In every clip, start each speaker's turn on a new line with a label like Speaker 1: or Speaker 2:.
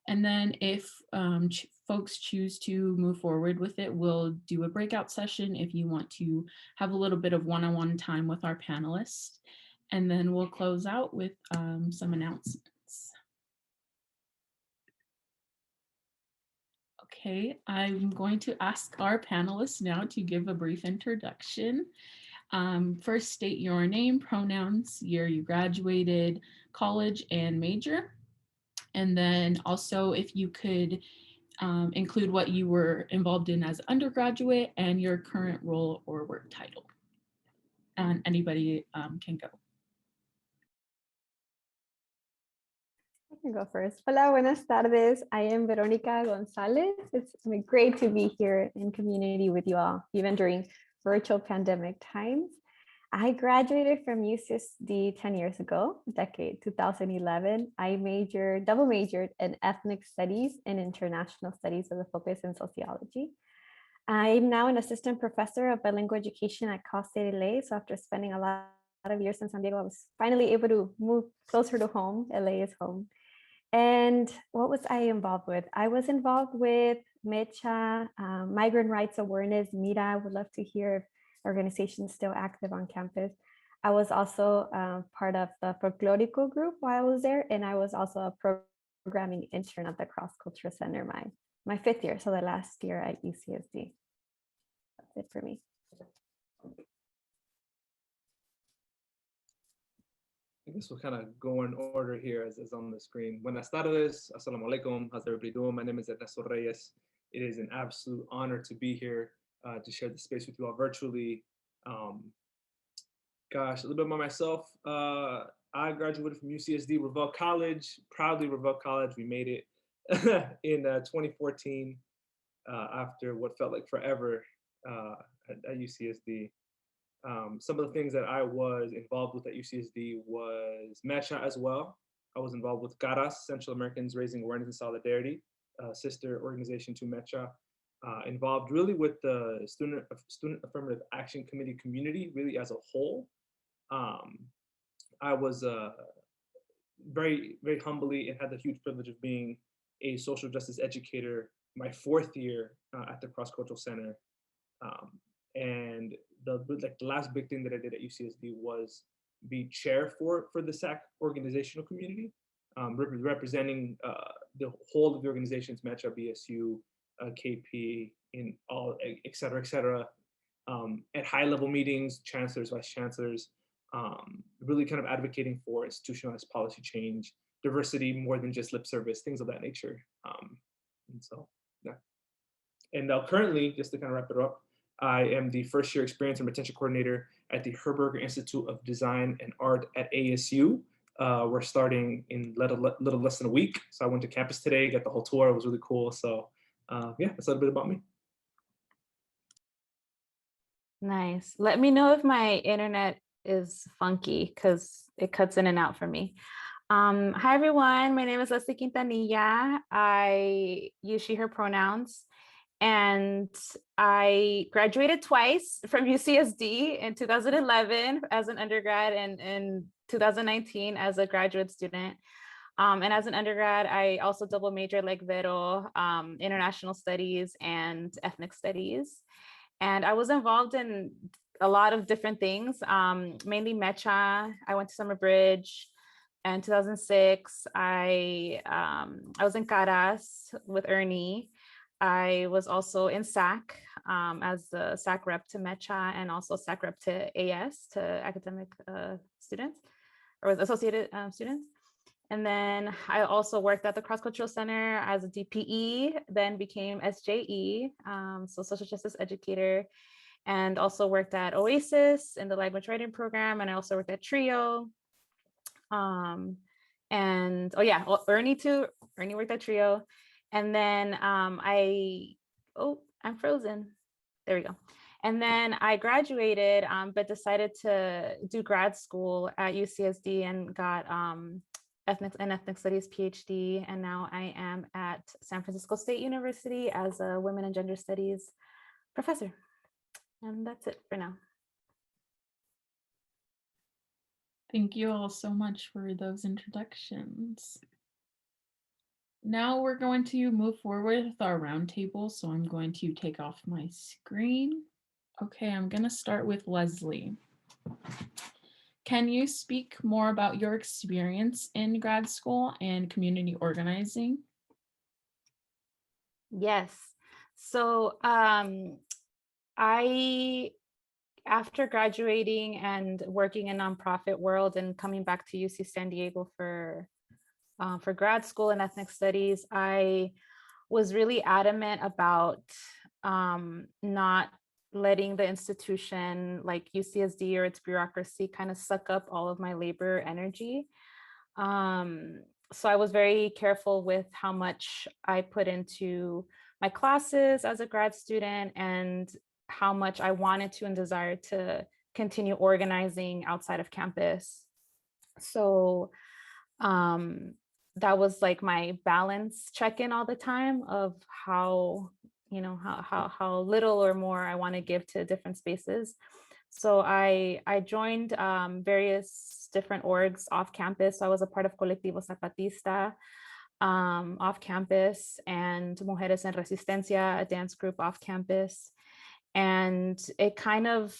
Speaker 1: And then if folks choose to move forward with it, we'll do a breakout session if you want to have a little bit of one-on-one time with our panelists. And then we'll close out with some announcements. Okay, I'm going to ask our panelists now to give a brief introduction. First, state your name, pronouns, year you graduated, college, and major. And then also if you could include what you were involved in as undergraduate and your current role or work title. And anybody can go.
Speaker 2: I can go first. Hola, buenas tardes. I am Veronica Gonzalez. It's great to be here in community with you all, even during virtual pandemic times. I graduated from UCSD 10 years ago, decade 2011. I double majored in ethnic studies and international studies with a focus in sociology. I'm now an assistant professor of bilingual education at Cal State LA. So after spending a lot of years in San Diego, I was finally able to move closer to home. LA is home. And what was I involved with? I was involved with Mecha, Migrant Rights Awareness, MIRA. I would love to hear if organizations still active on campus. I was also part of the Folklorico group while I was there, and I was also a programming intern at the Cross-Cultural Center my 5th year, so the last year at UCSD. That's it for me.
Speaker 3: I guess we'll kind of go in order here as on the screen. Buenas tardes, assalamu alaikum, how's everybody doing? My name is Ernesto Reyes. It is an absolute honor to be here to share the space with you all virtually. Gosh, a little bit about myself. I graduated from UCSD Revelle College, proudly Revelle College. We made it in 2014 after what felt like forever at UCSD. Some of the things that I was involved with at UCSD was Mecha as well. I was involved with CARAS, Central Americans Raising Awareness and Solidarity, sister organization to Mecha. Involved really with the Student Affirmative Action Committee community, really as a whole. I was very, very humbly and had the huge privilege of being a social justice educator my 4th year at the Cross-Cultural Center. And the last big thing that I did at UCSD was be chair for the SAC organizational community, representing the whole of the organizations, Mecha, BSU, KP, in all, et cetera, at high level meetings, chancellors, vice chancellors, really kind of advocating for institutionalized policy change, diversity more than just lip service, things of that nature. And so, yeah. And now currently, just to kind of wrap it up, I am the first year experience and retention coordinator at the Herberger Institute of Design and Art at ASU. We're starting in little less than a week. So I went to campus today, got the whole tour. It was really cool. So yeah, that's a little bit about me.
Speaker 4: Nice. Let me know if my internet is funky because it cuts in and out for me. Hi, everyone. My name is Lesley Quintanilla. I use she, her pronouns. And I graduated twice from UCSD in 2011 as an undergrad and in 2019 as a graduate student. And as an undergrad, I also double majored like Vero, international studies and ethnic studies. And I was involved in a lot of different things, mainly Mecha. I went to Summer Bridge. In 2006, I was in CARAS with Ernie. I was also in SAC as the SAC rep to Mecha and also SAC rep to AS, to academic students or with associated students. And then I also worked at the Cross-Cultural Center as a DPE, then became SJE, so social justice educator, and also worked at Oasis in the language writing program. And I also worked at Trio. And oh yeah, Ernie too. Ernie worked at Trio. And then I'm frozen. There we go. And then I graduated, but decided to do grad school at UCSD and got ethnic studies PhD. And now I am at San Francisco State University as a women and gender studies professor. And that's it for now.
Speaker 1: Thank you all so much for those introductions. Now we're going to move forward with our roundtable. So I'm going to take off my screen. Okay, I'm going to start with Lesley. Can you speak more about your experience in grad school and community organizing?
Speaker 4: Yes. So I, after graduating and working in nonprofit world and coming back to UC San Diego for grad school in ethnic studies, I was really adamant about not letting the institution like UCSD or its bureaucracy kind of suck up all of my labor energy. So I was very careful with how much I put into my classes as a grad student and how much I wanted to and desired to continue organizing outside of campus. So that was like my balance check-in all the time of how, how little or more I want to give to different spaces. So I joined various different orgs off campus. So I was a part of Colectivo Zapatista off campus, and Mujeres en Resistencia, a dance group off campus. And it kind of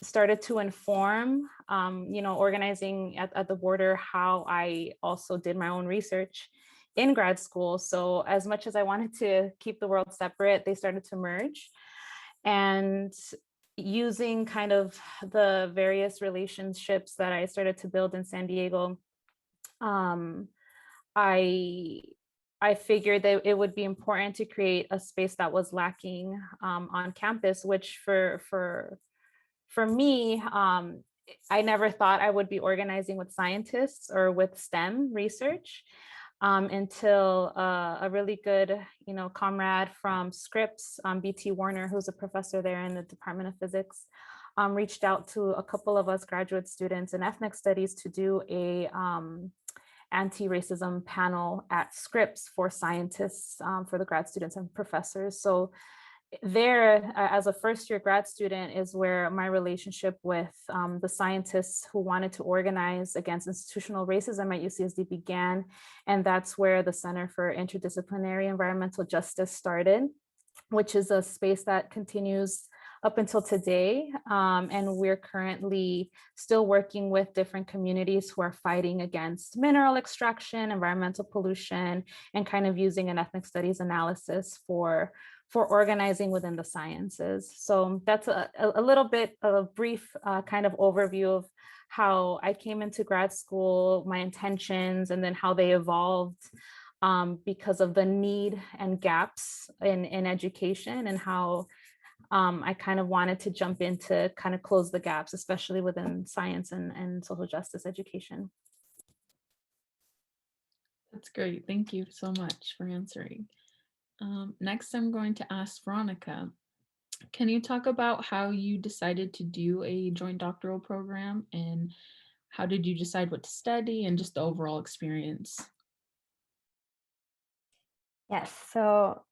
Speaker 4: started to inform, organizing at the border, how I also did my own research in grad school. So as much as I wanted to keep the world separate, they started to merge. And using kind of the various relationships that I started to build in San Diego, I figured that it would be important to create a space that was lacking on campus, which for me, I never thought I would be organizing with scientists or with STEM research until a really good, comrade from Scripps, BT Warner, who's a professor there in the Department of Physics, reached out to a couple of us graduate students in ethnic studies to do a anti-racism panel at Scripps for scientists, for the grad students and professors. So there, as a first-year grad student, is where my relationship with the scientists who wanted to organize against institutional racism at UCSD began. And that's where the Center for Interdisciplinary Environmental Justice started, which is a space that continues up until today. And we're currently still working with different communities who are fighting against mineral extraction, environmental pollution, and kind of using an ethnic studies analysis for organizing within the sciences. So that's a little bit of a brief kind of overview of how I came into grad school, my intentions, and then how they evolved because of the need and gaps in education, and how I kind of wanted to jump in to kind of close the gaps, especially within science and social justice education.
Speaker 1: That's great. Thank you so much for answering. Next, I'm going to ask Veronica. Can you talk about how you decided to do a joint doctoral program, and how did you decide what to study, and just the overall experience?
Speaker 2: Yes, so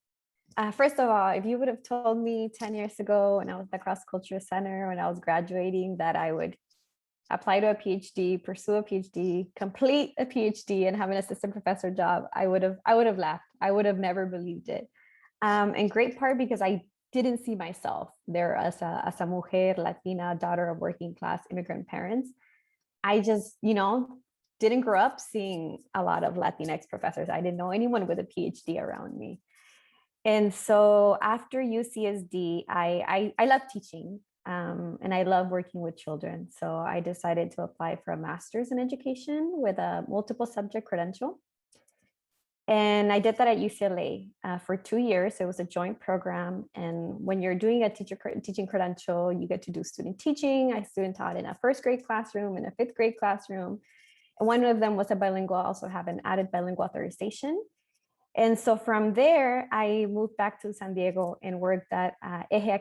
Speaker 2: first of all, if you would have told me 10 years ago when I was at the Cross-Cultural Center, when I was graduating, that I would apply to a PhD, pursue a PhD, complete a PhD, and have an assistant professor job, I would have laughed. I would have never believed it. In great part because I didn't see myself there as a mujer Latina, daughter of working class immigrant parents. I just, didn't grow up seeing a lot of Latinx professors. I didn't know anyone with a PhD around me. And so after UCSD, I love teaching, and I love working with children. So I decided to apply for a master's in education with a multiple subject credential. And I did that at UCLA for 2 years. It was a joint program. And when you're doing a teaching credential, you get to do student teaching. I student taught in a first grade classroom and a fifth grade classroom. And one of them was a bilingual, I also have an added bilingual authorization. And so from there, I moved back to San Diego and worked at Eje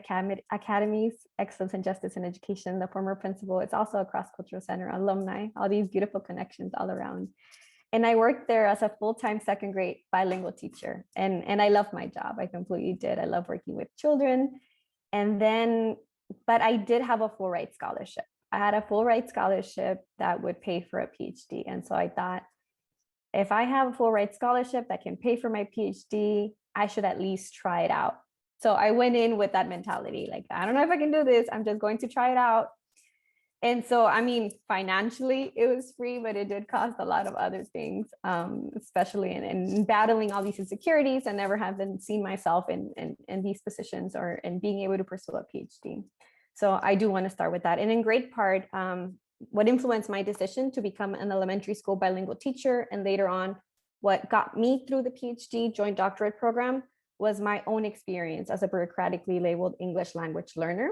Speaker 2: Academy's Excellence in Justice and Education. The former principal is also a Cross-Cultural Center alumni, all these beautiful connections all around. And I worked there as a full-time second grade bilingual teacher. And I love my job. I completely did. I love working with children. And then, but I did have a full ride scholarship. I had a full ride scholarship that would pay for a PhD. And so I thought, if I have a full ride scholarship that can pay for my PhD, I should at least try it out. So I went in with that mentality, like, I don't know if I can do this. I'm just going to try it out. And so, I mean, financially, it was free, but it did cost a lot of other things, especially in battling all these insecurities. I never haven't seen myself in these positions or in being able to pursue a PhD. So I do want to start with that. And in great part, what influenced my decision to become an elementary school bilingual teacher, and later on, what got me through the PhD joint doctorate program, was my own experience as a bureaucratically labeled English language learner.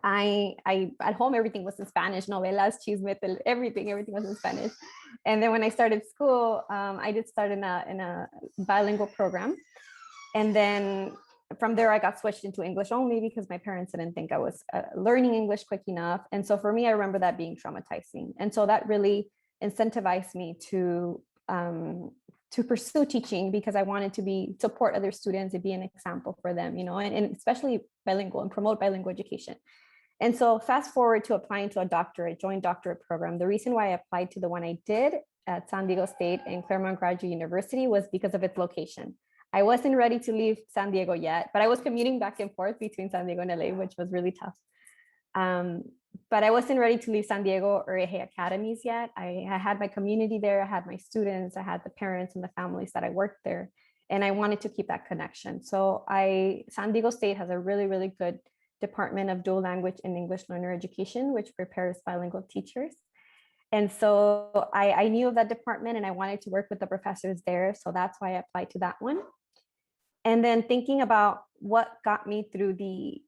Speaker 2: I at home, everything was in Spanish, novelas, chisme, everything was in Spanish. And then when I started school, I did start in a bilingual program. And then from there, I got switched into English only because my parents didn't think I was learning English quick enough. And so for me, I remember that being traumatizing. And so that really incentivized me to pursue teaching, because I wanted to support other students and be an example for them, you know, and especially bilingual and promote bilingual education. And so fast forward to applying to a joint doctorate program. The reason why I applied to the one I did at San Diego State and Claremont Graduate University was because of its location. I wasn't ready to leave San Diego yet, but I was commuting back and forth between San Diego and LA, which was really tough. But I wasn't ready to leave San Diego or Eje Academies yet. I had my community there, I had my students, I had the parents and the families that I worked there, and I wanted to keep that connection. So San Diego State has a really, really good Department of Dual Language and English Learner Education, which prepares bilingual teachers. And so I knew of that department and I wanted to work with the professors there. So that's why I applied to that one. And then thinking about what got me through the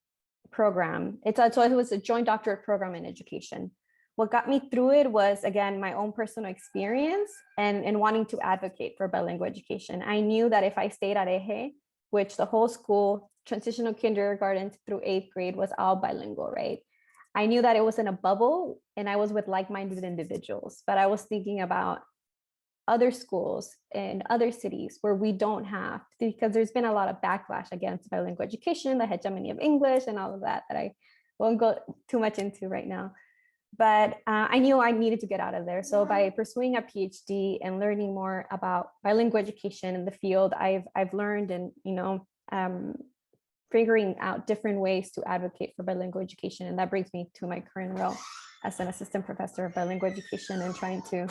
Speaker 2: program, it was a joint doctorate program in education. What got me through it was, again, my own personal experience and wanting to advocate for bilingual education. I knew that if I stayed at Eje, which the whole school, transitional kindergarten through 8th grade, was all bilingual, right? I knew that it was in a bubble and I was with like-minded individuals, but I was thinking about other schools in other cities where we don't have, because there's been a lot of backlash against bilingual education, the hegemony of English and all of that I won't go too much into right now. But I knew I needed to get out of there. So by pursuing a PhD and learning more about bilingual education in the field, I've learned and, you know, figuring out different ways to advocate for bilingual education. And that brings me to my current role as an assistant professor of bilingual education and trying to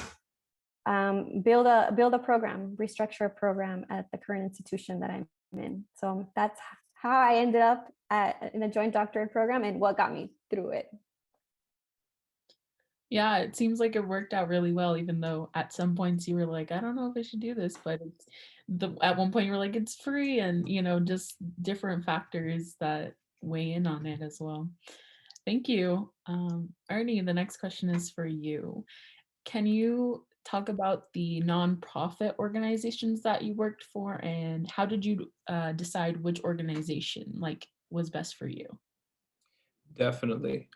Speaker 2: build a program, restructure a program at the current institution that I'm in. So that's how I ended up in a joint doctorate program and what got me through it.
Speaker 1: Yeah, it seems like it worked out really well, even though at some points you were like, I don't know if I should do this, but at one point you were like, it's free, and, you know, just different factors that weigh in on it as well. Thank you. Ernie, the next question is for you. Can you talk about the nonprofit organizations that you worked for, and how did you decide which organization was best for you?
Speaker 3: Definitely.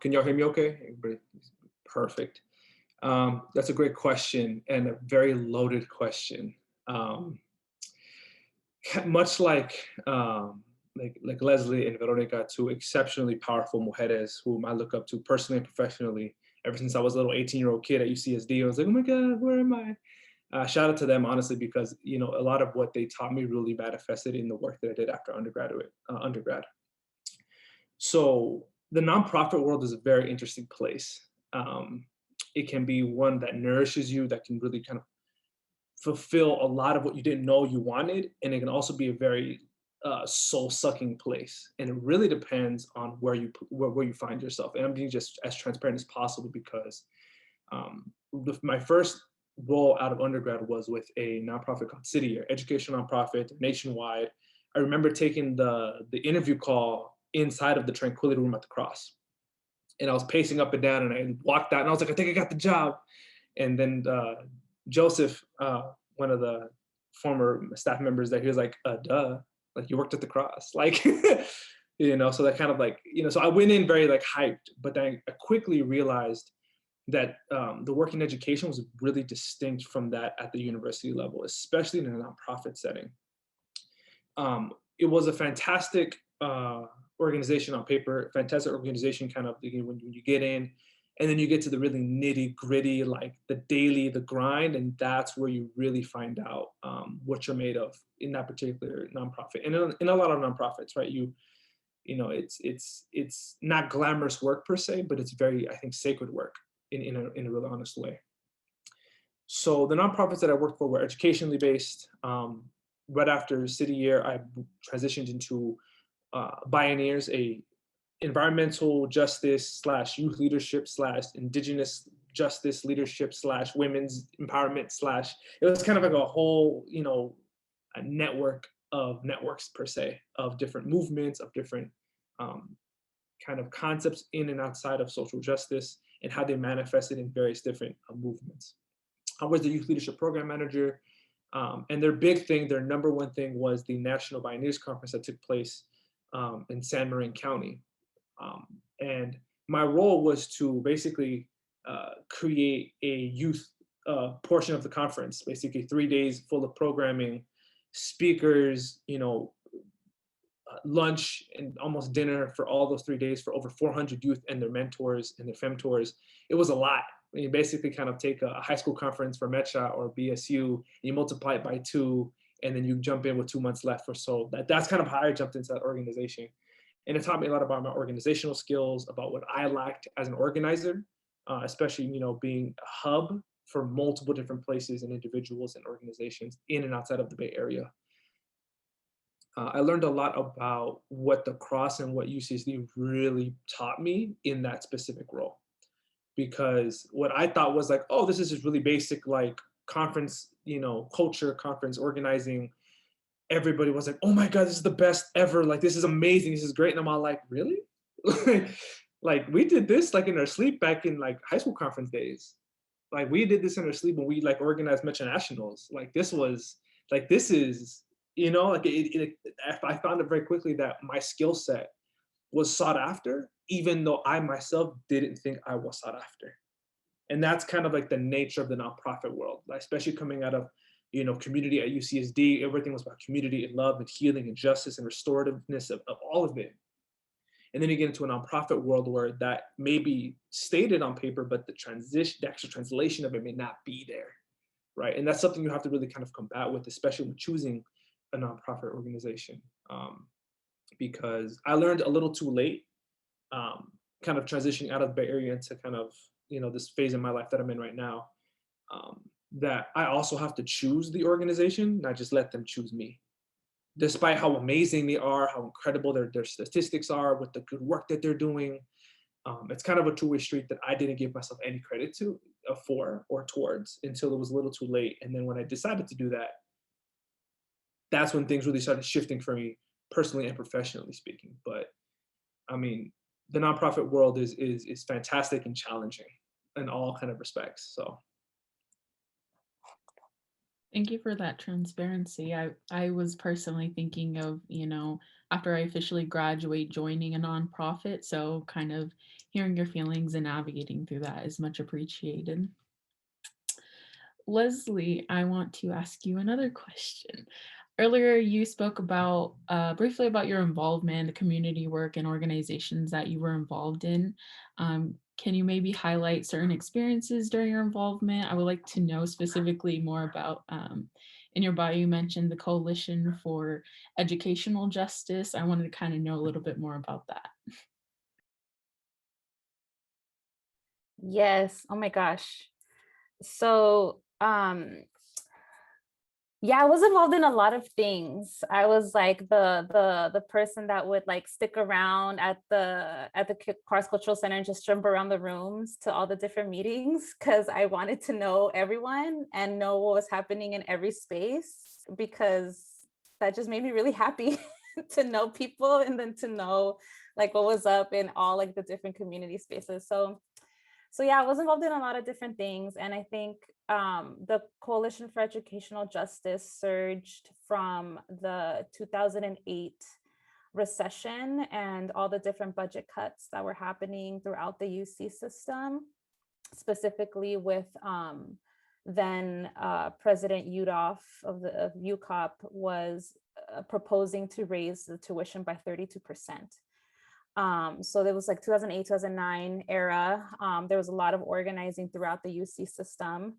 Speaker 3: Can y'all hear me okay? Everybody? Perfect. That's a great question and a very loaded question. Much like Lesley and Veronica, two exceptionally powerful mujeres whom I look up to personally and professionally. Ever since I was a little 18-year-old kid at UCSD, I was like, oh my God, where am I? Shout out to them, honestly, because, you know, a lot of what they taught me really manifested in the work that I did after undergrad. So the nonprofit world is a very interesting place. It can be one that nourishes you, that can really kind of fulfill a lot of what you didn't know you wanted. And it can also be a very soul-sucking place. And it really depends on where you find yourself. And I'm being just as transparent as possible because my first role out of undergrad was with a nonprofit called City Year, education nonprofit, nationwide. I remember taking the interview call inside of the Tranquility Room at the Cross. And I was pacing up and down and I walked out and I was like, I think I got the job. And then Joseph, one of the former staff members there, he was like, duh, like you worked at the Cross. Like, you know, so that kind of like, you know, so I went in very like hyped, but then I quickly realized that the work in education was really distinct from that at the university level, especially in a nonprofit setting. It was a fantastic organization on paper, fantastic organization kind of when you get in, And then you get to the really nitty gritty, like the daily, the grind, and that's where you really find out what you're made of in that particular nonprofit. And in a lot of nonprofits, right? It's not glamorous work per se, but it's very, I think, sacred work in a really honest way. So the nonprofits that I worked for were educationally based. Right after City Year, I transitioned into Bioneers, a environmental justice / youth leadership / indigenous justice leadership / women's empowerment / it was kind of like a whole, a network of networks per se, of different movements, of different kind of concepts in and outside of social justice and how they manifested in various different movements. I was the youth leadership program manager, and their big thing, their number one thing, was the National Bioneers Conference that took place in San Marin County. And my role was to basically create a youth portion of the conference, basically 3 days full of programming, speakers, lunch and almost dinner for all those 3 days for over 400 youth and their mentors and their femtors. It was a lot. You basically kind of take a high school conference for Mecha or BSU, and you multiply it by 2, and then you jump in with 2 months left or so. That's kind of how I jumped into that organization. And it taught me a lot about my organizational skills, about what I lacked as an organizer, especially, being a hub for multiple different places and individuals and organizations in and outside of the Bay Area. I learned a lot about what the Cross and what UCSD really taught me in that specific role. Because what I thought was like, oh, this is just really basic, like conference, culture, conference organizing. Everybody was like, oh my God, this is the best ever. Like, this is amazing. This is great. And I'm all like, really? Like, we did this like in our sleep back in like high school conference days. Like, we did this in our sleep when we like organized Metro Nationals. Like, this is, I found it very quickly that my skill set was sought after, even though I myself didn't think I was sought after. And that's kind of like the nature of the nonprofit world, like, especially coming out of, community at UCSD. Everything was about community and love and healing and justice and restorativeness of all of it. And then you get into a nonprofit world where that may be stated on paper, but the actual translation of it may not be there, right? And that's something you have to really kind of combat with, especially when choosing a nonprofit organization. Because I learned a little too late, kind of transitioning out of the Bay Area into kind of, this phase in my life that I'm in right now, that I also have to choose the organization, not just let them choose me. Despite how amazing they are, how incredible their statistics are, with the good work that they're doing, it's kind of a two-way street that I didn't give myself any credit for or towards until it was a little too late. And then when I decided to do that, that's when things really started shifting for me, personally and professionally speaking. But I mean, the nonprofit world is fantastic and challenging in all kind of respects. So
Speaker 1: Thank you for that transparency. I was personally thinking of, after I officially graduate, joining a nonprofit. So kind of hearing your feelings and navigating through that is much appreciated. Lesley, I want to ask you another question. Earlier, you spoke about briefly about your involvement, the community work and organizations that you were involved in. Can you maybe highlight certain experiences during your involvement? I would like to know specifically more about, in your bio, you mentioned the Coalition for Educational Justice. I wanted to kind of know a little bit more about that.
Speaker 4: Yes. Oh my gosh. So, yeah, I was involved in a lot of things. I was like the person that would like stick around at the Cross-Cultural Center and just jump around the rooms to all the different meetings, because I wanted to know everyone and know what was happening in every space, because that just made me really happy to know people and then to know like what was up in all like the different community spaces. So yeah, I was involved in a lot of different things. And I think the Coalition for Educational Justice surged from the 2008 recession and all the different budget cuts that were happening throughout the UC system, specifically with then President Yudof of UCOP was proposing to raise the tuition by 32%. So there was like 2008, 2009 era. There was a lot of organizing throughout the UC system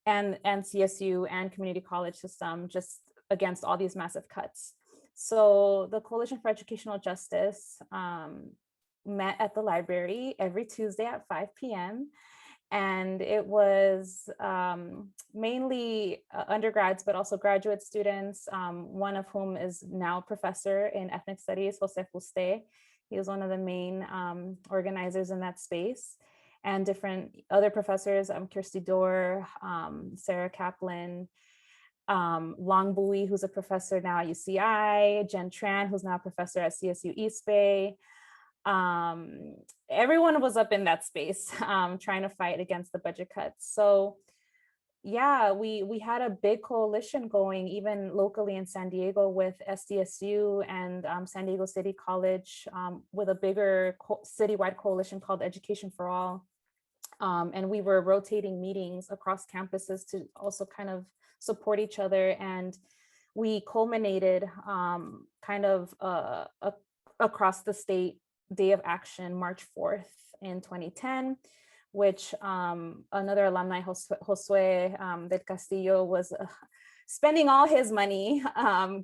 Speaker 4: and CSU and community college system just against all these massive cuts. So the Coalition for Educational Justice met at the library every Tuesday at 5 p.m. And it was mainly undergrads, but also graduate students, one of whom is now a professor in ethnic studies, Jose Fuste. He was one of the main organizers in that space. And different other professors, Kirsty Dorr, Sarah Kaplan, Long Bui, who's a professor now at UCI, Jen Tran, who's now a professor at CSU East Bay. Everyone was up in that space trying to fight against the budget cuts. So yeah, we had a big coalition going even locally in San Diego with SDSU and San Diego City College with a bigger citywide coalition called Education for All. And we were rotating meetings across campuses to also kind of support each other. And we culminated kind of across the state Day of Action, March 4th in 2010, which another alumni, Josue del Castillo, was spending all his money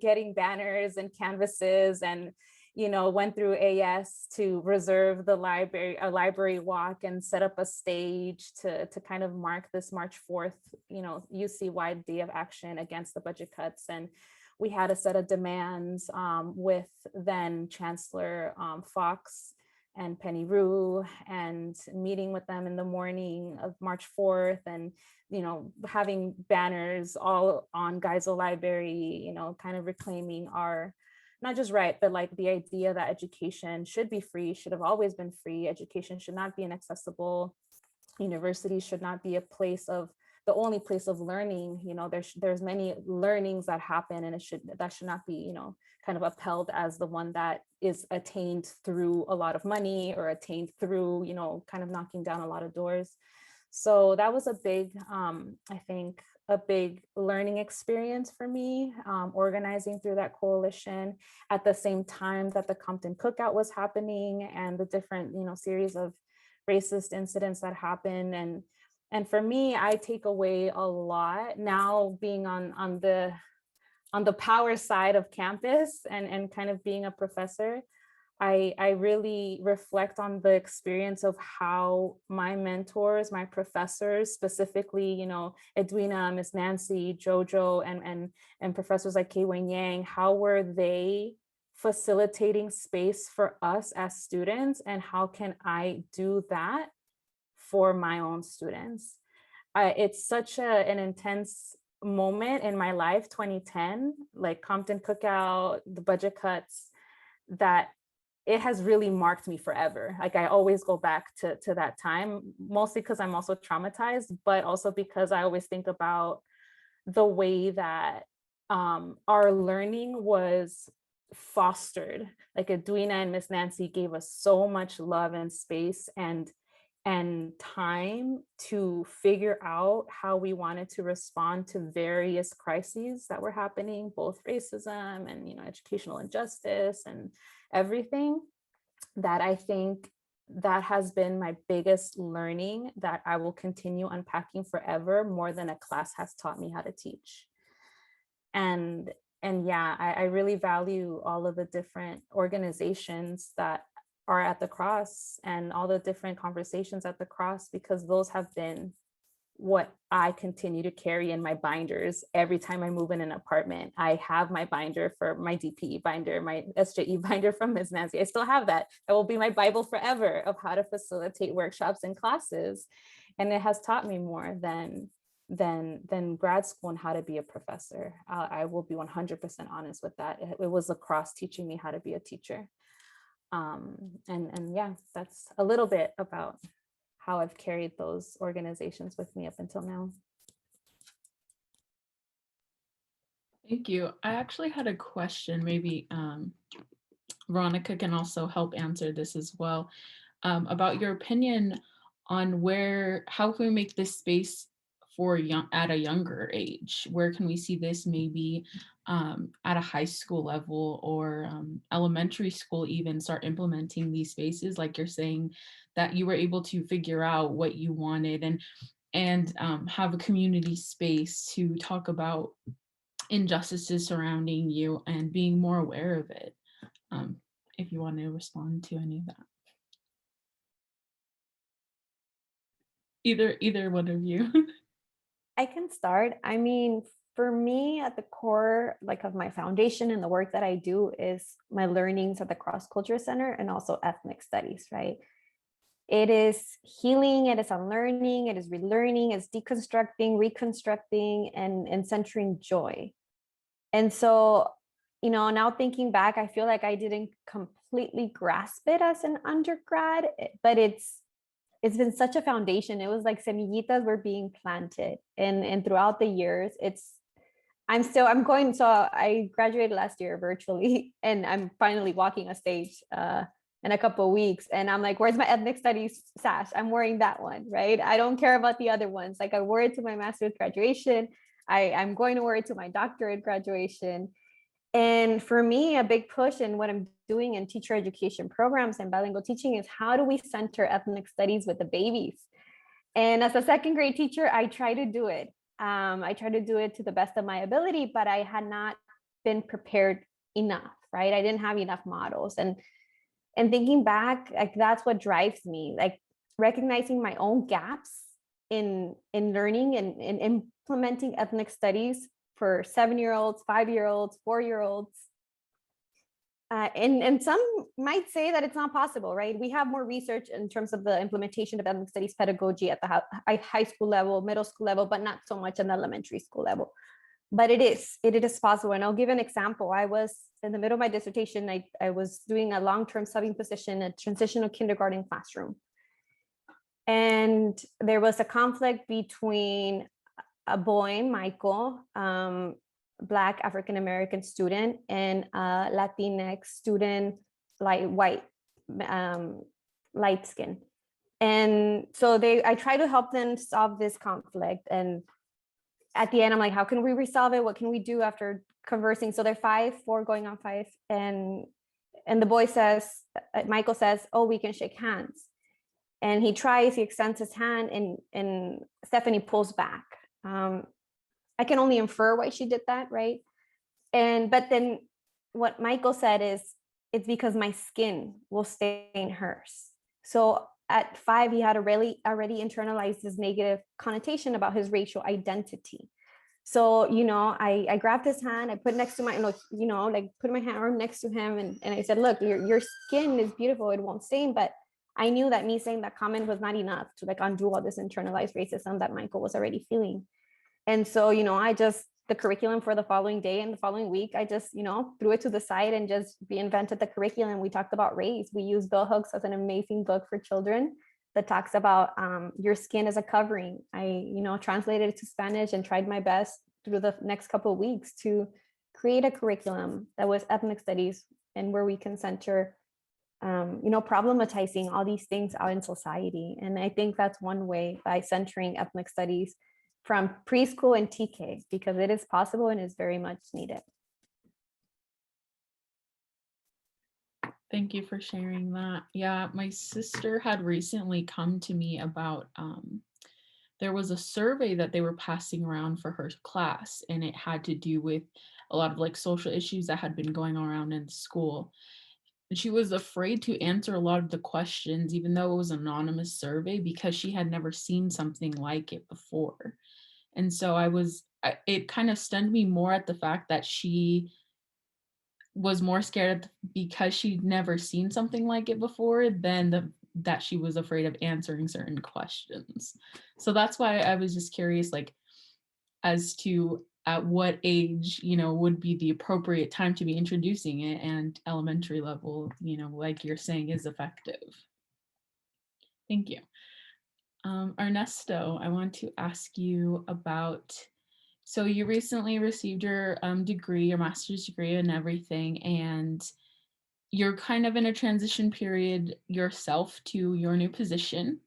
Speaker 4: getting banners and canvases, and went through AS to reserve the library, a library walk, and set up a stage to kind of mark this March 4th, UC-wide Day of Action against the budget cuts. And we had a set of demands with then Chancellor Fox and Penny Rue, and meeting with them in the morning of March 4th, and having banners all on Geisel Library, kind of reclaiming our, not just right, but like the idea that education should be free, should have always been free. Education should not be inaccessible. Universities should not be a place of, the only place of learning. There's many learnings that happen, and that should not be, kind of upheld as the one that is attained through a lot of money or attained through, kind of knocking down a lot of doors. So that was a big, I think, a big learning experience for me, organizing through that coalition at the same time that the Compton Cookout was happening and the different, series of racist incidents that happen. And for me, I take away a lot now being on the power side of campus and kind of being a professor. I really reflect on the experience of how my mentors, my professors, specifically, Edwina, Miss Nancy, Jojo, and professors like Kay Wen Yang, how were they facilitating space for us as students, and how can I do that for my own students? It's such an intense moment in my life, 2010, like Compton Cookout, the budget cuts, that it has really marked me forever. Like I always go back to that time, mostly because I'm also traumatized, but also because I always think about the way that our learning was fostered. Like Edwina and Miss Nancy gave us so much love and space and time to figure out how we wanted to respond to various crises that were happening, both racism and educational injustice and everything. That I think that has been my biggest learning that I will continue unpacking forever, more than a class has taught me how to teach. And yeah, I really value all of the different organizations that are at the Cross and all the different conversations at the Cross, because those have been what I continue to carry in my binders. Every time I move in an apartment, I have my binder for my DPE binder, my SJE binder from Ms. Nancy. I still have that. That will be my Bible forever of how to facilitate workshops and classes. And it has taught me more than grad school and how to be a professor. I will be 100% honest with that. It was the Cross teaching me how to be a teacher. And yeah, that's a little bit about how I've carried those organizations with me up until now.
Speaker 1: Thank you. I actually had a question. Maybe Veronica can also help answer this as well, about your opinion on how can we make this space at a younger age? Where can we see this maybe at a high school level or elementary school, even start implementing these spaces, like you're saying, that you were able to figure out what you wanted and have a community space to talk about injustices surrounding you and being more aware of it. If you want to respond to any of that. Either one of you.
Speaker 2: I can start. I mean, for me, at the core, like of my foundation and the work that I do is my learnings at the Cross-Cultural Center and also ethnic studies, right? It is healing, it is unlearning, it is relearning, it's deconstructing, reconstructing, and centering joy. And so, you know, now thinking back, I feel like I didn't completely grasp it as an undergrad, but it's been such a foundation. It was like semillitas were being planted, and throughout the years, I'm going. So I graduated last year virtually, and I'm finally walking a stage in a couple of weeks, and I'm like, where's my ethnic studies sash? I'm wearing that one, right? I don't care about the other ones. Like I wore it to my master's graduation. I'm going to wear it to my doctorate graduation. And for me, a big push in what I'm doing in teacher education programs and bilingual teaching is how do we center ethnic studies with the babies? And as a second grade teacher, I try to do it. I try to do it to the best of my ability, but I had not been prepared enough, right? I didn't have enough models. And thinking back, like that's what drives me, like recognizing my own gaps in learning and implementing ethnic studies for 7-year-olds, 5-year-olds, 4-year-olds. And some might say that it's not possible, right? We have more research in terms of the implementation of ethnic studies pedagogy at the high school level, middle school level, but not so much at the elementary school level. But it is possible. And I'll give an example. I was in the middle of my dissertation, I was doing a long-term subbing position in a transitional kindergarten classroom. And there was a conflict between a boy, Michael, Black African-American student, and a Latinx student, light skin. And so I try to help them solve this conflict. And at the end, I'm like, how can we resolve it? What can we do after conversing? So they're 5, 4 going on 5. And the boy says, Michael says, oh, we can shake hands. And he tries, he extends his hand, and Stephanie pulls back. I can only infer why she did that, right? But then what Michael said is, it's because my skin will stain hers. So at 5, he had already internalized this negative connotation about his racial identity. So, you know, I grabbed his hand, I put it next to my, you know, like put my arm next to him, and I said, look, your skin is beautiful, it won't stain. But I knew that me saying that comment was not enough to like undo all this internalized racism that Michael was already feeling. And so, you know, the curriculum for the following day and the following week, I just, you know, threw it to the side and just reinvented the curriculum. We talked about race. We used Bell Hooks as an amazing book for children that talks about your skin as a covering. I, you know, translated it to Spanish and tried my best through the next couple of weeks to create a curriculum that was ethnic studies and where we can center, you know, problematizing all these things out in society. And I think that's one way, by centering ethnic studies from preschool and TK, because it is possible and is very much needed.
Speaker 1: Thank you for sharing that. Yeah, my sister had recently come to me about, there was a survey that they were passing around for her class, and it had to do with a lot of like social issues that had been going around in school. And she was afraid to answer a lot of the questions, even though it was an anonymous survey, because she had never seen something like it before. And so it kind of stunned me more at the fact that she was more scared because she'd never seen something like it before than that she was afraid of answering certain questions. So that's why I was just curious, like, as to at what age, you know, would be the appropriate time to be introducing it, and elementary level, you know, like you're saying, is effective. Thank you. Ernesto, I want to ask you about, so you recently received your degree, your master's degree and everything, and you're kind of in a transition period yourself to your new position.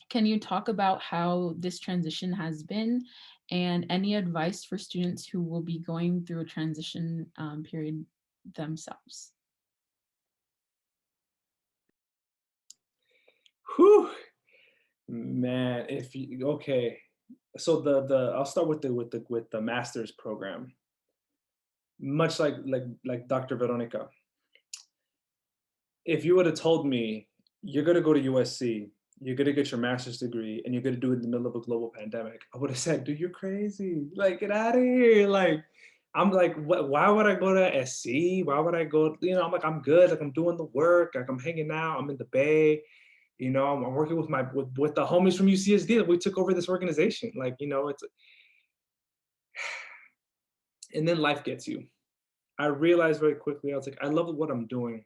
Speaker 1: Can you talk about how this transition has been and any advice for students who will be going through a transition period themselves?
Speaker 3: Whew, man, if you, okay. So I'll start with the master's program. Much like Dr. Veronica, if you would have told me you're gonna go to USC, you're gonna get your master's degree, and you're gonna do it in the middle of a global pandemic, I would have said, dude, you're crazy. Like, get out of here. Like, I'm like, what, why would I go to SC? Why would I go? You know, I'm like, I'm good. Like, I'm doing the work. Like, I'm hanging out. I'm in the Bay. You know, I'm working with with the homies from UCSD that we took over this organization. Like, you know, it's, and then life gets you. I realized very quickly, I was like, I love what I'm doing,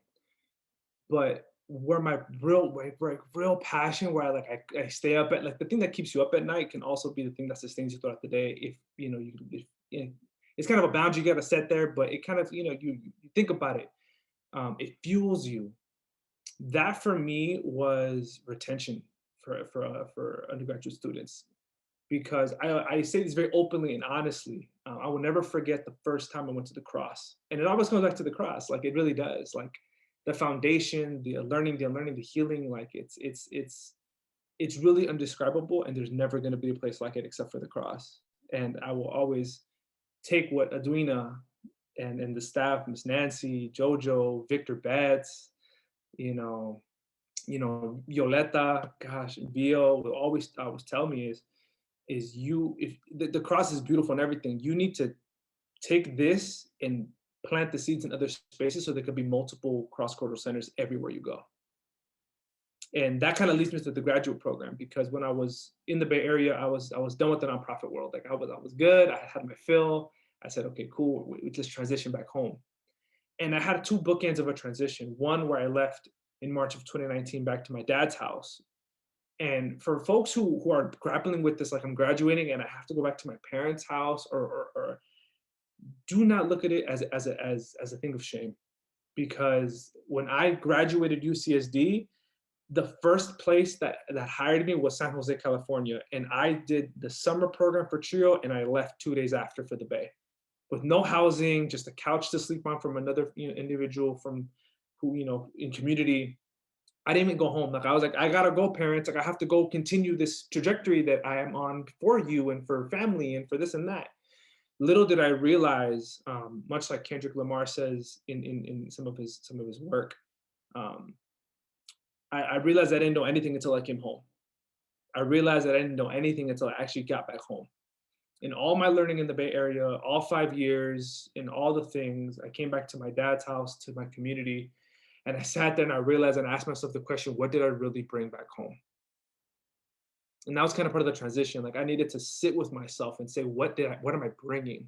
Speaker 3: but where my real passion, where I stay up at, like, the thing that keeps you up at night can also be the thing that sustains you throughout the day. If you know, you know, it's kind of a boundary you got to set there, but it kind of, you know, you think about it, it fuels you. That for me was retention for undergraduate students, because I say this very openly and honestly. I will never forget the first time I went to the Cross, and it always comes back to the Cross. Like, it really does. Like, the foundation, the learning, the healing. Like, it's really undescribable, and there's never going to be a place like it except for the Cross. And I will always take what Edwina and the staff, Miss Nancy, Jojo, Victor Betts, you know, Violeta, gosh, Vio will always tell me is you, if the Cross is beautiful and everything, you need to take this and plant the seeds in other spaces so there could be multiple cross-cultural centers everywhere you go. And that kind of leads me to the graduate program, because when I was in the Bay Area, I was done with the nonprofit world. Like, I was good. I had my fill. I said, okay, cool. We just transition back home. And I had two bookends of a transition. One where I left in March of 2019 back to my dad's house. And for folks who are grappling with this, like, I'm graduating and I have to go back to my parents' house, or do not look at it as a thing of shame, because when I graduated UCSD, the first place that hired me was San Jose, California, and I did the summer program for Trio, and I left 2 days after for the Bay, with no housing, just a couch to sleep on from another, you know, individual from who, you know, in community. I didn't even go home. Like, I was like, I gotta go, parents. Like, I have to go continue this trajectory that I am on for you and for family and for this and that. Little did I realize, much like Kendrick Lamar says in some of his work, um, I realized I didn't know anything until I came home. I realized that I didn't know anything until I actually got back home. In all my learning in the Bay Area, all 5 years, in all the things, I came back to my dad's house, to my community, and I sat there and I realized and asked myself the question, what did I really bring back home? And that was kind of part of the transition. Like, I needed to sit with myself and say, what am I bringing?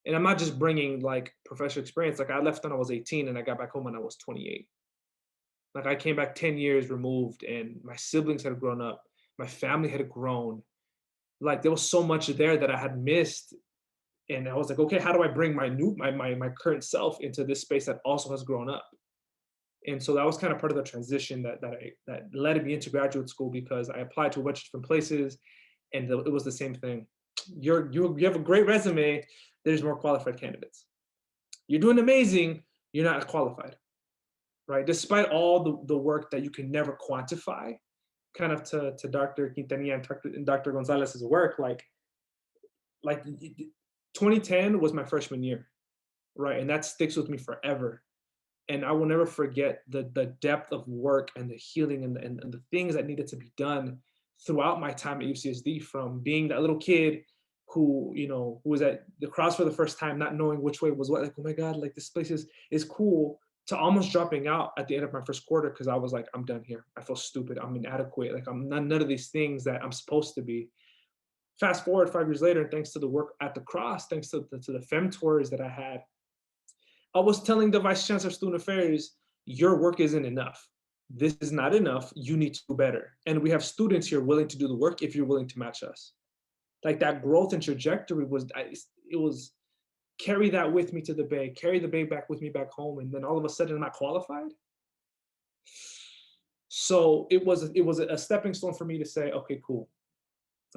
Speaker 3: And I'm not just bringing like professional experience. Like, I left when I was 18 and I got back home when I was 28. Like, I came back 10 years removed, and my siblings had grown up. My family had grown. Like, there was so much there that I had missed. And I was like, okay, how do I bring my current self into this space that also has grown up? And so that was kind of part of the transition that led me into graduate school, because I applied to a bunch of different places, and it was the same thing. You have a great resume. There's more qualified candidates. You're doing amazing. You're not qualified, right? Despite all the work that you can never quantify, kind of to Dr. Quintanilla and Dr. Gonzalez's work, like 2010 was my freshman year, right? And that sticks with me forever. And I will never forget the depth of work and the healing and the things that needed to be done throughout my time at UCSD, from being that little kid who, you know, who was at the Cross for the first time, not knowing which way was what, like, oh my God, like, this place is cool, to almost dropping out at the end of my first quarter, because I was like, I'm done here. I feel stupid. I'm inadequate. Like, I'm none of these things that I'm supposed to be. Fast forward 5 years later, thanks to the work at the Cross, thanks to the fem tours that I had, I was telling the Vice Chancellor of Student Affairs, your work isn't enough. This is not enough. You need to do better. And we have students here willing to do the work if you're willing to match us. Like, that growth and trajectory was carry that with me to the Bay, carry the Bay back with me back home, and then all of a sudden I'm not qualified. So it was a stepping stone for me to say, okay, cool.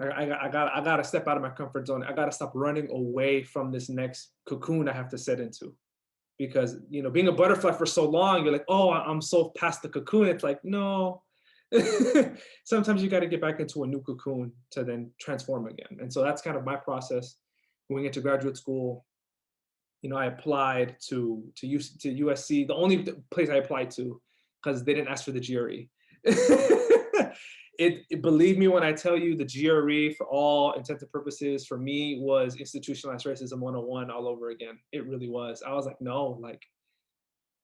Speaker 3: I got to step out of my comfort zone. I got to stop running away from this next cocoon I have to set into. Because, you know, being a butterfly for so long, you're like, oh, I'm so past the cocoon. It's like, no. Sometimes you got to get back into a new cocoon to then transform again. And so that's kind of my process going into graduate school. You know, I applied to USC, the only place I applied to, because they didn't ask for the GRE. Believe me when I tell you, the GRE, for all intents and purposes, for me was institutionalized racism 101 all over again. It really was. I was like, no, like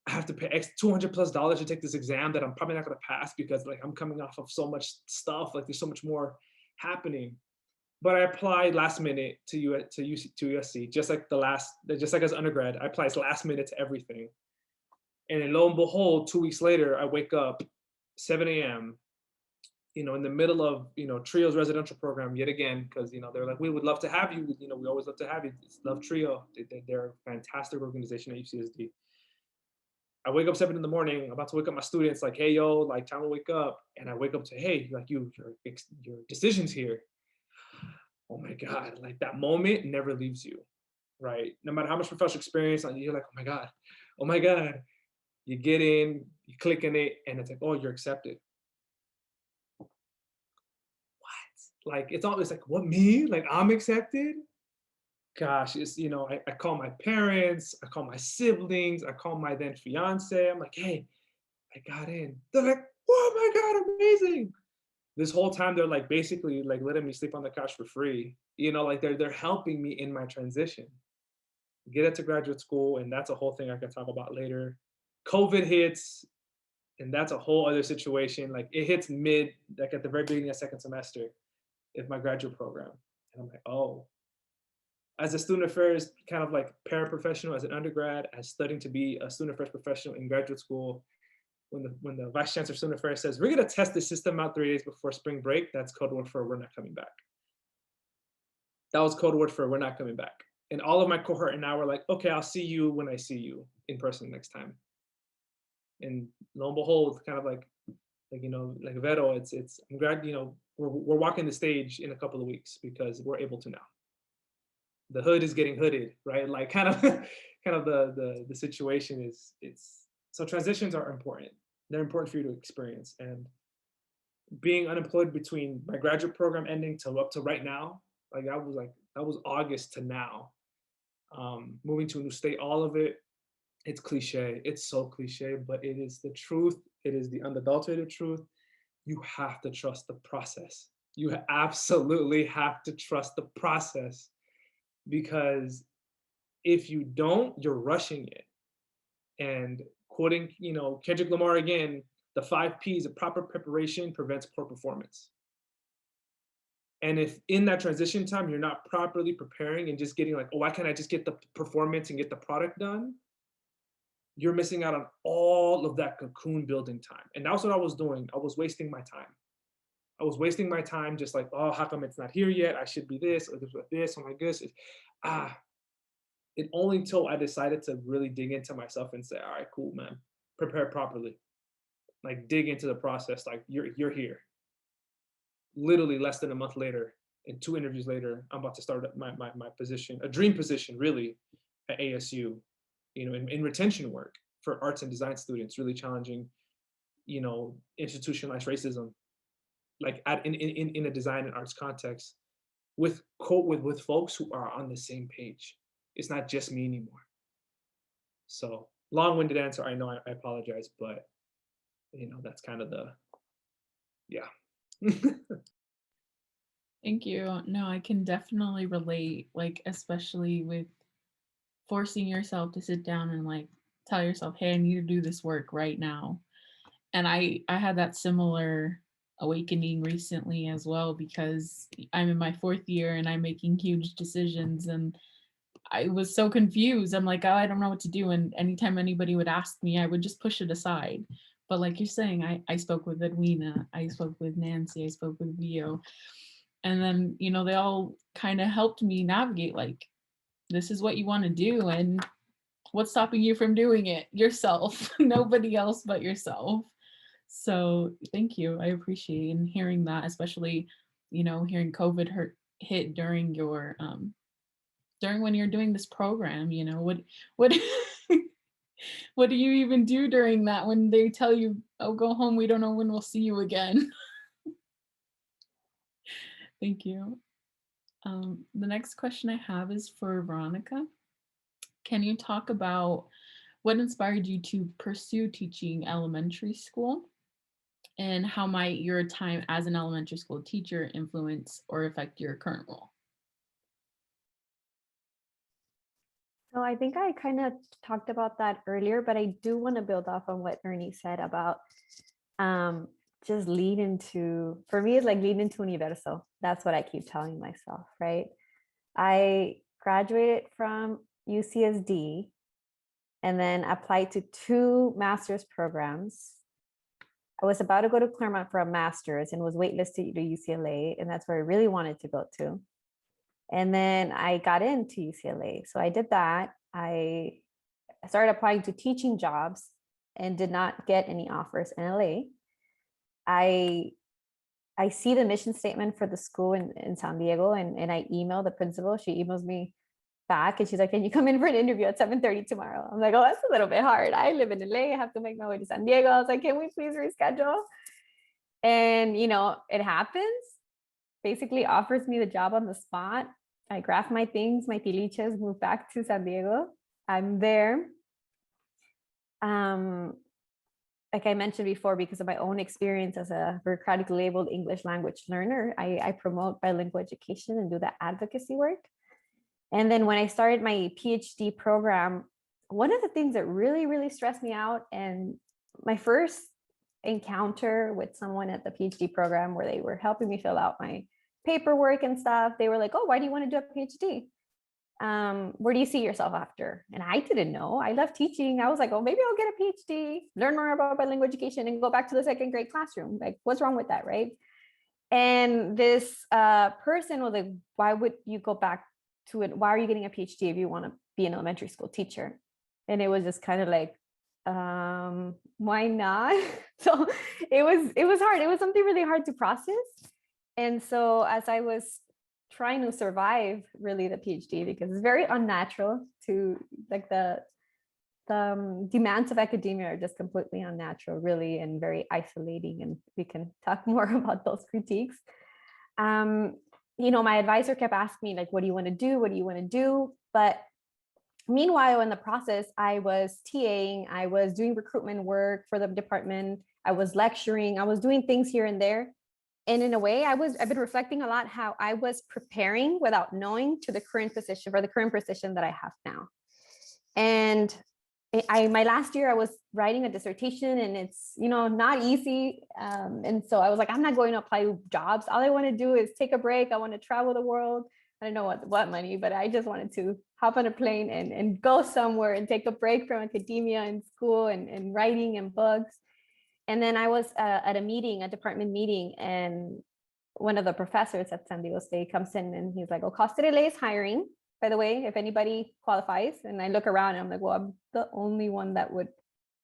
Speaker 3: I have to pay $200+ to take this exam that I'm probably not going to pass because like I'm coming off of so much stuff. Like there's so much more happening. But I applied last minute to USC, just like as undergrad. I applied last minute to everything. And then lo and behold, 2 weeks later, I wake up 7 a.m., you know, in the middle of, you know, Trio's residential program yet again, because, you know, they're like, we would love to have you. You know, we always love to have you. Love Trio. They're a fantastic organization at UCSD. I wake up 7 in the morning, about to wake up my students, like, hey, yo, like, time to wake up. And I wake up to, hey, like, your decision's here. Oh my God, like that moment never leaves you, right? No matter how much professional experience, you're like, oh my God. You get in, you click in it, and it's like, oh, you're accepted. Like, it's always like, what, me? Like, I'm accepted? Gosh, it's, you know, I call my parents, I call my siblings, I call my then fiance. I'm like, hey, I got in. They're like, oh my God, amazing. This whole time, they're like basically like letting me sleep on the couch for free. You know, like they're helping me in my transition. Get into graduate school, and that's a whole thing I can talk about later. COVID hits, and that's a whole other situation. Like it hits mid, like at the very beginning of second semester, of my graduate program. And I'm like, oh. As a student affairs, kind of like paraprofessional as an undergrad, as studying to be a student affairs professional in graduate school, when the vice chancellor of student affairs says, we're gonna test the system out 3 days before spring break, that's code word for we're not coming back. That was code word for we're not coming back. And all of my cohort and I were like, okay, I'll see you when I see you in person next time. And lo and behold, kind of like you know, like Vero, I'm glad, you know, we're walking the stage in a couple of weeks because we're able to now. The hood is getting hooded, right? Like kind of the situation is, so transitions are important. They're important for you to experience. And being unemployed between my graduate program ending to up to right now, like that was August to now. Moving to a new state, all of it, it's cliche. It's so cliche, but it is the truth. It is the unadulterated truth. You have to trust the process. You absolutely have to trust the process, because if you don't, you're rushing it. And quoting, you know, Kendrick Lamar again, the 5 Ps of proper preparation prevents poor performance. And if in that transition time, you're not properly preparing and just getting like, oh, why can't I just get the performance and get the product done? You're missing out on all of that cocoon building time. And that's what I was doing. I was wasting my time. I was wasting my time just like, oh, how come it's not here yet? I should be this or this. Oh my goodness. It only until I decided to really dig into myself and say, all right, cool, man, prepare properly. Like dig into the process. Like you're here. Literally less than a month later, and 2 interviews later, I'm about to start my position, a dream position really, at ASU, you know, in retention work for arts and design students, really challenging, you know, institutionalized racism, like in a design and arts context, with folks who are on the same page. It's not just me anymore. So long-winded answer, I know, I apologize, but you know, that's kind of the, yeah.
Speaker 1: Thank you. No, I can definitely relate, like, especially with forcing yourself to sit down and like tell yourself, hey, I need to do this work right now. And I had that similar awakening recently as well, because I'm in my 4th year and I'm making huge decisions, and I was so confused. I'm like, oh, I don't know what to do. And anytime anybody would ask me, I would just push it aside. But like you're saying, I spoke with Edwina, I spoke with Nancy, I spoke with Vio. And then, you know, they all kind of helped me navigate, like, this is what you want to do. And what's stopping you from doing it? Yourself, nobody else but yourself. So thank you. I appreciate and hearing that, especially, hearing COVID hit during your during when you're doing this program. What what do you even do during that when they tell you, oh, go home, we don't know when we'll see you again? Thank you. The next question I have is for Veronica. Can you talk about what inspired you to pursue teaching elementary school? And how might your time as an elementary school teacher influence or affect your current role?
Speaker 2: So I think I kind of talked about that earlier, but I do want to build off on what Ernie said about just lead into, for me, it's like lead into universo. That's what I keep telling myself, right? I graduated from UCSD and then applied to 2 master's programs. I was about to go to Claremont for a master's and was waitlisted to UCLA, and that's where I really wanted to go to. And then I got into UCLA. So I did that. I started applying to teaching jobs and did not get any offers in LA. I see the mission statement for the school in San Diego, and I email the principal. She emails me back and she's like, can you come in for an interview at 7:30 tomorrow? I'm like, oh, that's a little bit hard. I live in LA. I have to make my way to San Diego. I was like, can we please reschedule? And, it happens. Basically offers me the job on the spot. I grab my things, my tiliches, move back to San Diego. I'm there. Like I mentioned before, because of my own experience as a bureaucratically labeled English language learner, I promote bilingual education and do that advocacy work. And then when I started my PhD program, one of the things that really, really stressed me out, and my first encounter with someone at the PhD program where they were helping me fill out my paperwork and stuff, they were like, oh, why do you want to do a PhD? Where do you see yourself after? And I didn't know. I love teaching. I was like, oh, maybe I'll get a PhD, learn more about bilingual education, and go back to the 2nd grade classroom. Like, what's wrong with that, right? And this person was like, why would you go back to it? Why are you getting a PhD if you want to be an elementary school teacher? And it was just kind of like, why not? So it was hard. It was something really hard to process. And so as I was trying to survive really the PhD, because it's very unnatural to like the demands of academia are just completely unnatural, really, and very isolating. And we can talk more about those critiques. My advisor kept asking me, like, what do you want to do? What do you want to do? But meanwhile, in the process, I was TAing, I was doing recruitment work for the department, I was lecturing, I was doing things here and there. And in a way, I've been reflecting a lot how I was preparing without knowing to the current position that I have now. And my last year, I was writing a dissertation, and it's, not easy. And so I was like, I'm not going to apply to jobs. All I want to do is take a break. I want to travel the world. I don't know what money, but I just wanted to hop on a plane and go somewhere and take a break from academia and school and writing and books. And then I was at a department meeting, and one of the professors at San Diego State comes in and he's like, oh, Costa de Ley is hiring, by the way, if anybody qualifies. And I look around and I'm like, well, I'm the only one that would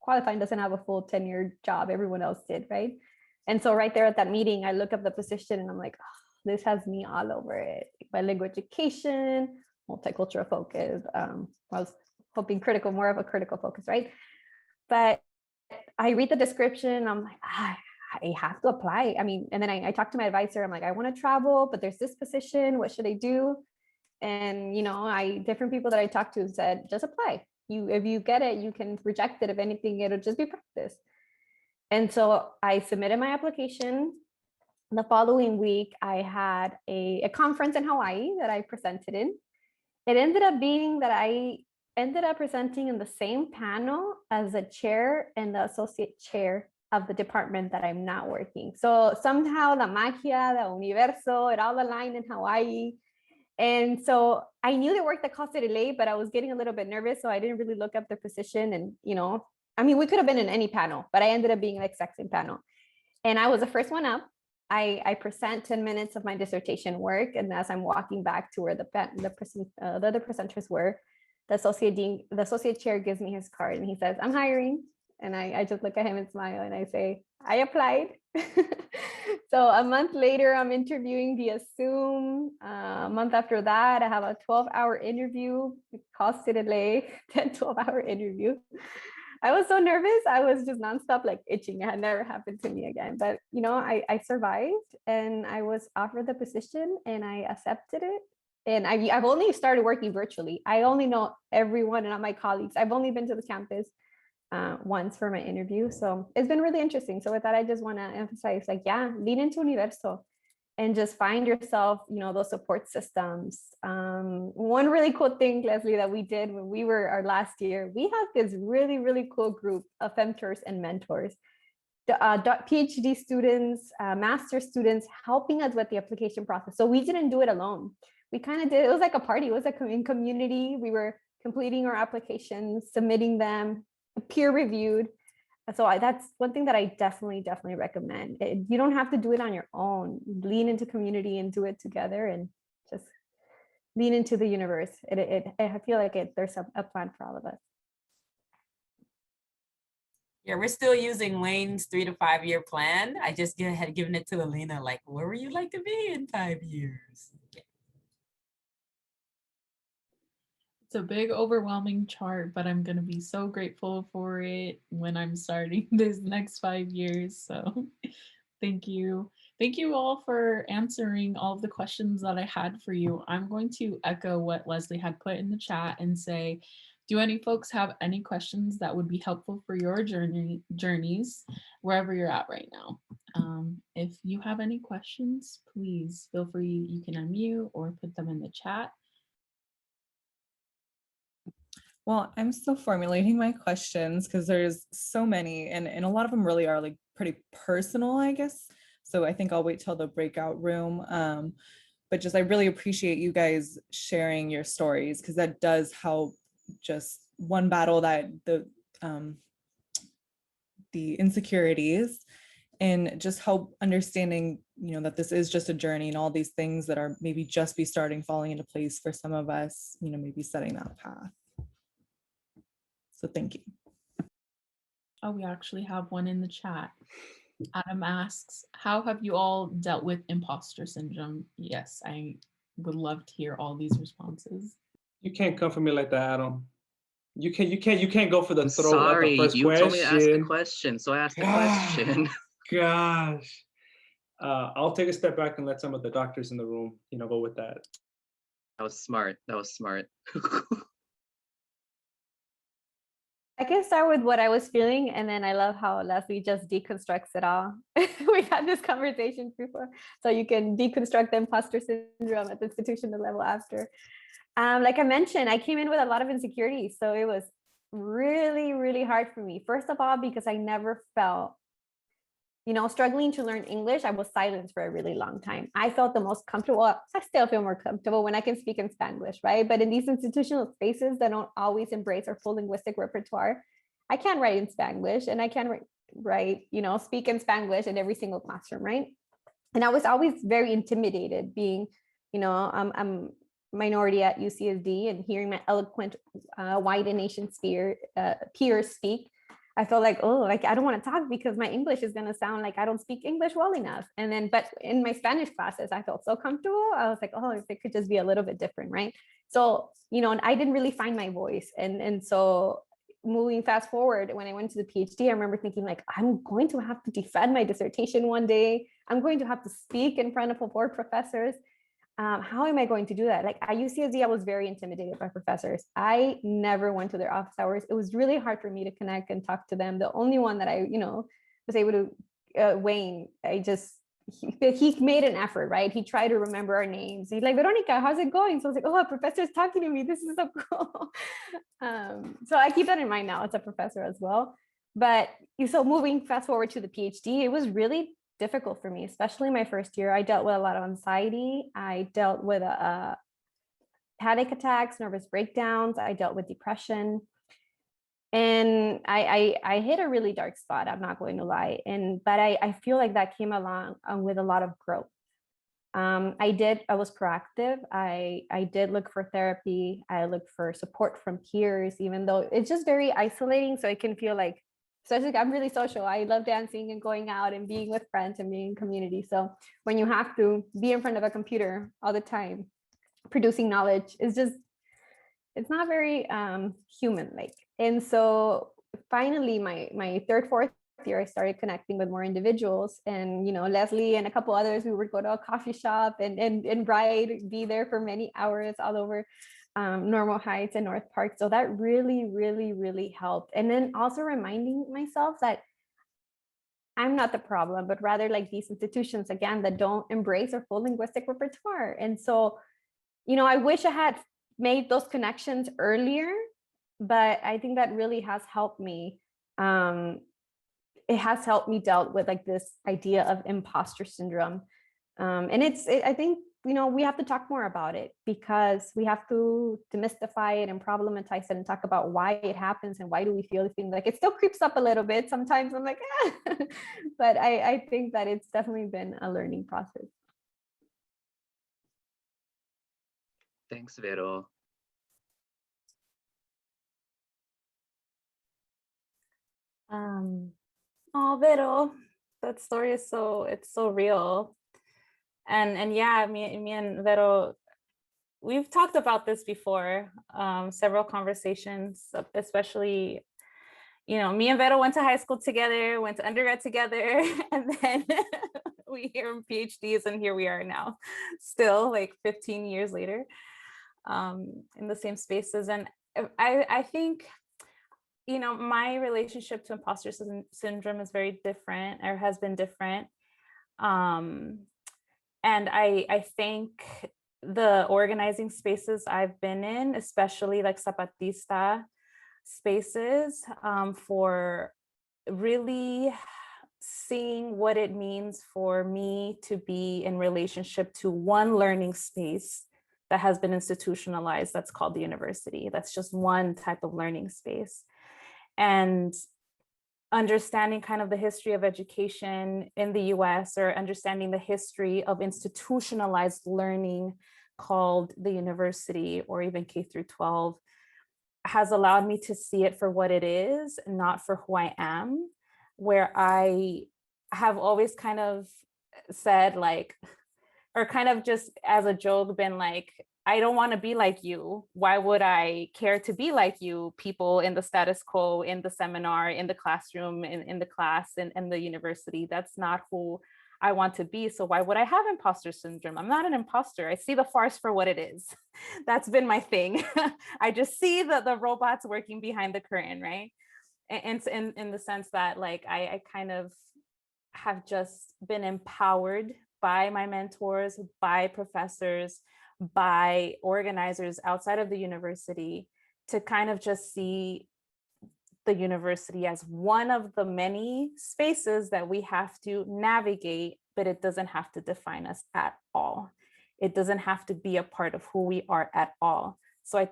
Speaker 2: qualify and doesn't have a full 10-year job. Everyone else did, right? And so right there at that meeting, I look up the position and I'm like, oh, this has me all over it. Bilingual education, multicultural focus. I was hoping more of a critical focus, right? But I read the description, I'm like, I have to apply. I mean, and then I talked to my advisor. I'm like, I want to travel, but there's this position. What should I do? And, different people that I talked to said, just apply. If you get it, you can reject it. If anything, it'll just be practice. And so I submitted my application. The following week, I had a conference in Hawaii that I presented in. It ended up being that I ended up presenting in the same panel as the chair and the associate chair of the department that I'm now working. So somehow the magia, the universo, it all aligned in Hawaii. And so I knew they worked at Costa de Ley, but I was getting a little bit nervous. So I didn't really look up the position. And, we could have been in any panel, but I ended up being like second panel. And I was the first one up. I present 10 minutes of my dissertation work. And as I'm walking back to where the other presenters were, the associate chair gives me his card and he says, I'm hiring. And I just look at him and smile and I say, I applied. So a month later, I'm interviewing via Zoom. A month after that, I have a 12-hour interview. It cost it a lay, 12-hour interview. I was so nervous. I was just nonstop like itching. It had never happened to me again. But you know, I survived and I was offered the position and I accepted it. And I've only started working virtually. I only know everyone and all my colleagues. I've only been to the campus once for my interview. So it's been really interesting. So with that, I just want to emphasize like, yeah, lean into Universo and just find yourself, you know, those support systems. One really cool thing, Lesley, that we did when we were our last year, we had this really, really cool group of mentors and mentors. The PhD students, master students helping us with the application process. So we didn't do it alone. We kind of did, it was like a party. It was like in community. We were completing our applications, submitting them, peer reviewed. So that's one thing that I definitely recommend. You don't have to do it on your own. Lean into community and do it together and just lean into the universe. I feel like there's a plan for all of us.
Speaker 5: Yeah, we're still using Wayne's 3 to 5 year plan. I just had given it to Alina, like, where would you like to be in 5 years? Yeah.
Speaker 1: It's a big, overwhelming chart, but I'm going to be so grateful for it when I'm starting this next 5 years. So thank you. Thank you all for answering all of the questions that I had for you. I'm going to echo what Lesley had put in the chat and say, do any folks have any questions that would be helpful for your journeys, wherever you're at right now? If you have any questions, please feel free, you can unmute or put them in the chat.
Speaker 6: Well, I'm still formulating my questions because there's so many and a lot of them really are like pretty personal, I guess. So I think I'll wait till the breakout room. But just I really appreciate you guys sharing your stories because that does help just one battle that the insecurities and just help understanding, you know, that this is just a journey and all these things that are maybe just be falling into place for some of us, you know, maybe setting that path. So thank you.
Speaker 1: Oh, we actually have one in the chat. Adam asks, how have you all dealt with imposter syndrome? Yes, I would love to hear all these responses.
Speaker 3: You can't come for me like that, Adam. You can't go for the
Speaker 7: I'm
Speaker 3: throat
Speaker 7: sorry,
Speaker 3: at the first
Speaker 7: you
Speaker 3: question.
Speaker 7: told me to ask a question, so I asked a question.
Speaker 3: Gosh. I'll take a step back and let some of the doctors in the room, you know, go with that.
Speaker 7: That was smart. That was smart.
Speaker 2: I can start with what I was feeling, and then I love how Lesley just deconstructs it all. We had this conversation before, so you can deconstruct the imposter syndrome at the institutional level after. Like I mentioned, I came in with a lot of insecurities, so it was really, really hard for me. First of all, because I never felt, you know, struggling to learn English, I was silenced for a really long time. I felt the most comfortable. I still feel more comfortable when I can speak in Spanglish, right? But in these institutional spaces that don't always embrace our full linguistic repertoire, I can't write in Spanglish and I can't write, you know, speak in Spanglish in every single classroom, right? And I was always very intimidated being, you know, I'm minority at UCSD and hearing my eloquent white and Asian peers speak. I felt like, oh, like I don't want to talk because my English is going to sound like I don't speak English well enough. And then, but in my Spanish classes, I felt so comfortable. I was like, oh, if it could just be a little bit different, right? So, you know, and I didn't really find my voice. And so moving fast forward, when I went to the PhD, I remember thinking like, I'm going to have to defend my dissertation one day. I'm going to have to speak in front of 4 professors. How am I going to do that? Like at UCSD, I was very intimidated by professors. I never went to their office hours. It was really hard for me to connect and talk to them. The only one that I, you know, was able to, Wayne, he made an effort, right? He tried to remember our names. He's like, Veronica, how's it going? So I was like, oh, a professor's talking to me. This is so cool. So I keep that in mind now as a professor as well. But so moving fast forward to the PhD, it was really difficult for me, especially my first year. I dealt with a lot of anxiety. I dealt with panic attacks, nervous breakdowns. I dealt with depression. And I hit a really dark spot, I'm not going to lie. But I feel like that came along with a lot of growth. I was proactive. I did look for therapy. I looked for support from peers, even though it's just very isolating. So it can feel like especially I'm really social. I love dancing and going out and being with friends and being in community. So when you have to be in front of a computer all the time, producing knowledge is just, it's not very human like. And so finally my third, fourth year, I started connecting with more individuals, and Lesley and a couple others, we would go to a coffee shop and ride, be there for many hours all over Normal Heights and North Park. So that really, really, really helped. And then also reminding myself that I'm not the problem, but rather like these institutions, again, that don't embrace our full linguistic repertoire. And so, I wish I had made those connections earlier, but I think that really has helped me. It has helped me dealt with like this idea of imposter syndrome. And I think, we have to talk more about it, because we have to demystify it and problematize it and talk about why it happens and why do we feel things. Like it still creeps up a little bit. Sometimes I'm like, but I think that it's definitely been a learning process.
Speaker 7: Thanks, Vero.
Speaker 4: Oh, Vero, that story is it's so real. And yeah, me and Vero, we've talked about this before, several conversations, especially, me and Vero went to high school together, went to undergrad together, and then we are PhDs, and here we are now, still like 15 years later, in the same spaces. And I think, my relationship to imposter syndrome is very different, or has been different. And I think the organizing spaces I've been in, especially like Zapatista spaces, for really seeing what it means for me to be in relationship to one learning space that has been institutionalized, that's called the university. That's just one type of learning space. And understanding kind of the history of education in the US, or understanding the history of institutionalized learning called the university, or even K through 12, has allowed me to see it for what it is, not for who I am, where I have always kind of said like, or kind of just as a joke been like, I don't want to be like you. Why would I care to be like you? People in the status quo, in the seminar, in the classroom, in the class, in the university, that's not who I want to be. So why would I have imposter syndrome? I'm not an imposter. I see the farce for what it is. That's been my thing. I just see the robots working behind the curtain, right? And in the sense that like, I kind of have just been empowered by my mentors, by professors, by organizers outside of the university, to kind of just see the university as one of the many spaces that we have to navigate, but it doesn't have to define us at all. It doesn't have to be a part of who we are at all. So I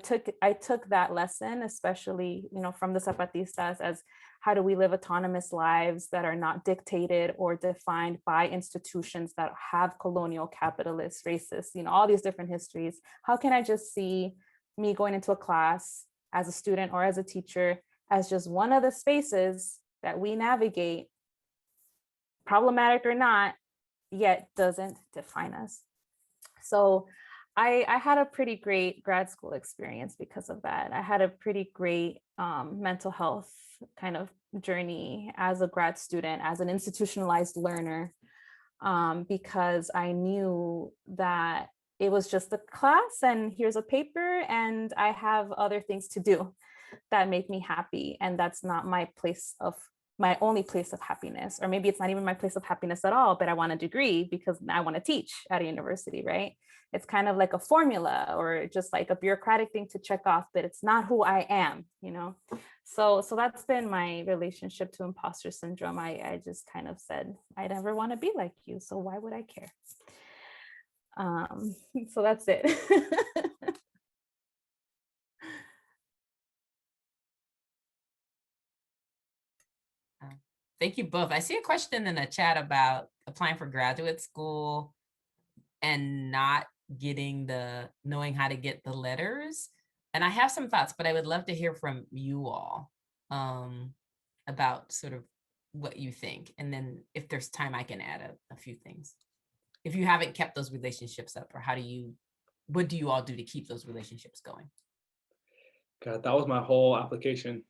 Speaker 4: took that lesson, especially, from the Zapatistas, as how do we live autonomous lives that are not dictated or defined by institutions that have colonial, capitalist, racist, all these different histories. How can I just see me going into a class as a student or as a teacher as just one of the spaces that we navigate, problematic or not, yet doesn't define us? So I had a pretty great grad school experience because of that. I had a pretty great mental health kind of journey as a grad student, as an institutionalized learner, because I knew that it was just a class and here's a paper and I have other things to do that make me happy. And that's not my only place of happiness, or maybe it's not even my place of happiness at all, but I want a degree because I want to teach at a university, right? It's kind of like a formula or just like a bureaucratic thing to check off, but it's not who I am, So that's been my relationship to imposter syndrome. I just kind of said, I never want to be like you, so why would I care? So that's it.
Speaker 5: Thank you both. I see a question in the chat about applying for graduate school and not knowing how to get the letters. And I have some thoughts, but I would love to hear from you all about sort of what you think. And then if there's time, I can add a few things. If you haven't kept those relationships up, or what do you all do to keep those relationships going?
Speaker 3: God, that was my whole application.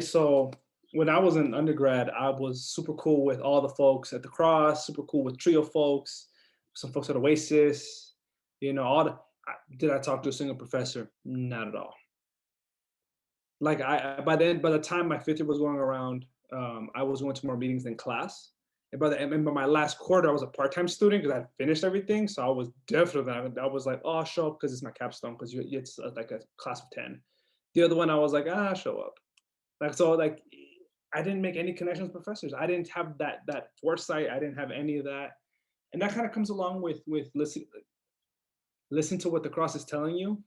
Speaker 3: So when I was in undergrad, I was super cool with all the folks at the Cross, super cool with Trio folks, some folks at Oasis, did I talk to a single professor? Not at all. Like by the time my fifth year was going around, I was going to more meetings than class. And by my last quarter, I was a part-time student because I had finished everything. So I was definitely, I was like, oh, I'll show up because it's my capstone, because it's like a class of 10. The other one, I was like, I'll show up. Like, I didn't make any connections with professors. I didn't have that foresight. I didn't have any of that. And that kind of comes along with listen to what the Cross is telling you.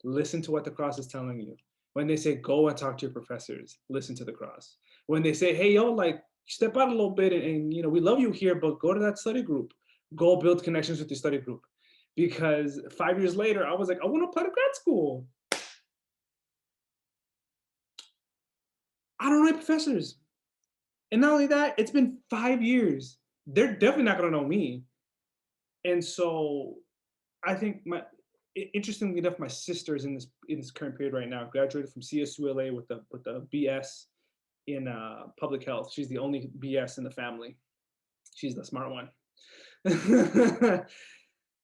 Speaker 3: Listen to what the Cross is telling you. When they say, go and talk to your professors, listen to the Cross. When they say, hey, yo, like, step out a little bit and we love you here, but go to that study group. Go build connections with your study group. Because 5 years later, I was like, I want to apply to grad school. I don't know any professors. And not only that, it's been 5 years. They're definitely not going to know me. And so I think interestingly enough, my sister is in this current period right now, graduated from CSULA with the BS in public health. She's the only BS in the family. She's the smart one.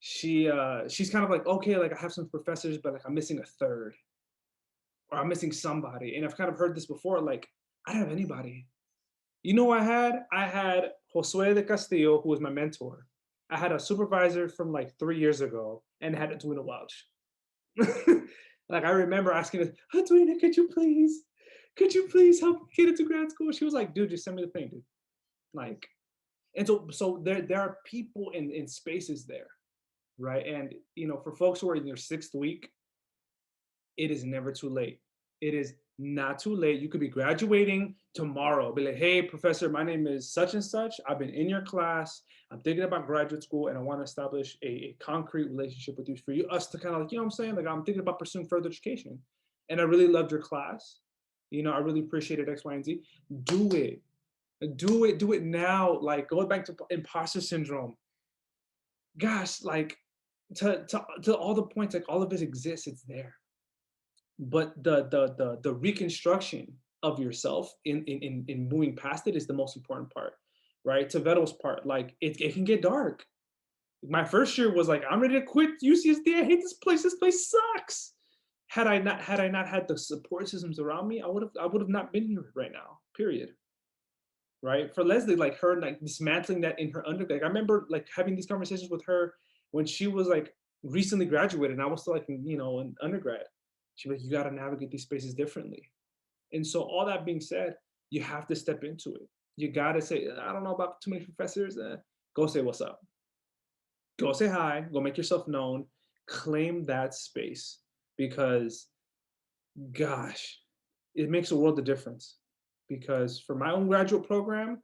Speaker 3: She's kind of like, okay, like I have some professors, but like I'm missing a third, or I'm missing somebody. And I've kind of heard this before, like, I don't have anybody. You know what I had Josue de Castillo, who was my mentor. I had a supervisor from like 3 years ago, and had Edwina Welch. Like I remember asking her, Edwina, could you please help me get into grad school? She was like, dude, just send me the thing, dude. Like, and so there are people in spaces there, right? And for folks who are in your 6th week, it is never too late. It is not too late. You could be graduating tomorrow. Be like, hey, professor, my name is such and such. I've been in your class. I'm thinking about graduate school, and I want to establish a concrete relationship with you for us to kind of like, what I'm saying? Like, I'm thinking about pursuing further education. And I really loved your class. I really appreciated X, Y, and Z. Do it. Do it now. Like, going back to imposter syndrome. Gosh, like to all the points, like all of this exists, it's there. But the reconstruction of yourself in moving past it is the most important part, right? To Veto's part, like it can get dark. My first year was like, I'm ready to quit UCSD. I hate this place. This place sucks. Had I not had the support systems around me, I would have not been here right now. Period. Right? For Lesley, like her like dismantling that in her undergrad. I remember like having these conversations with her when she was like recently graduated, and I was still like in undergrad. She's like, you got to navigate these spaces differently. And so all that being said, you have to step into it. You got to say, I don't know about too many professors. Go say what's up. Go say hi. Go make yourself known. Claim that space, because gosh, it makes a world of difference. Because for my own graduate program,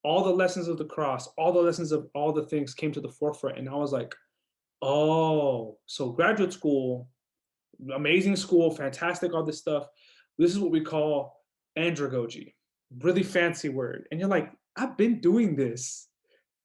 Speaker 3: all the lessons of the Cross, all the lessons of all the things came to the forefront. And I was like, oh, so graduate school, amazing school, fantastic, all this stuff. This is what we call andragogy, really fancy word. And you're like, I've been doing this.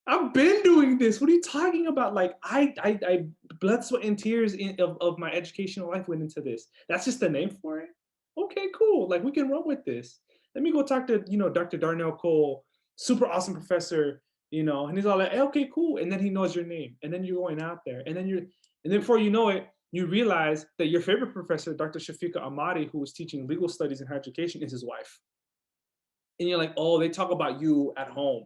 Speaker 3: What are you talking about? Like, I blood, sweat, and tears of my educational life went into this. That's just the name for it. Okay, cool. Like, we can run with this. Let me go talk to, Dr. Darnell Cole, super awesome professor, and he's all like, hey, okay, cool. And then he knows your name. And then you're going out there. And then before you know it, you realize that your favorite professor, Dr. Shafika Ahmadi, who was teaching legal studies in higher education, is his wife. And you're like, oh, they talk about you at home.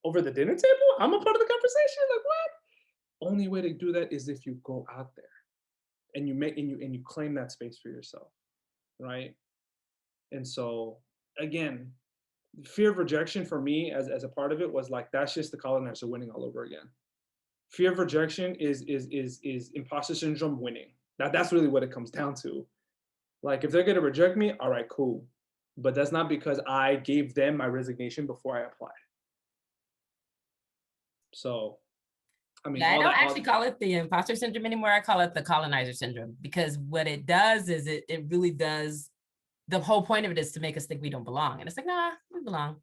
Speaker 3: Over the dinner table? I'm a part of the conversation? Like, what? Only way to do that is if you go out there and you claim that space for yourself, right? And so, again, fear of rejection for me as a part of it was like, that's just the colonizer winning all over again. Fear of rejection is imposter syndrome winning. That's really what it comes down to. Like, if they're gonna reject me, all right, cool. But that's not because I gave them my resignation before I applied. So I mean,
Speaker 5: Yeah, I
Speaker 3: all
Speaker 5: don't
Speaker 3: that.
Speaker 5: actually call it the imposter syndrome anymore. I call it the colonizer syndrome, because what it does is it really does, the whole point of it is to make us think we don't belong. And it's like, nah, we belong.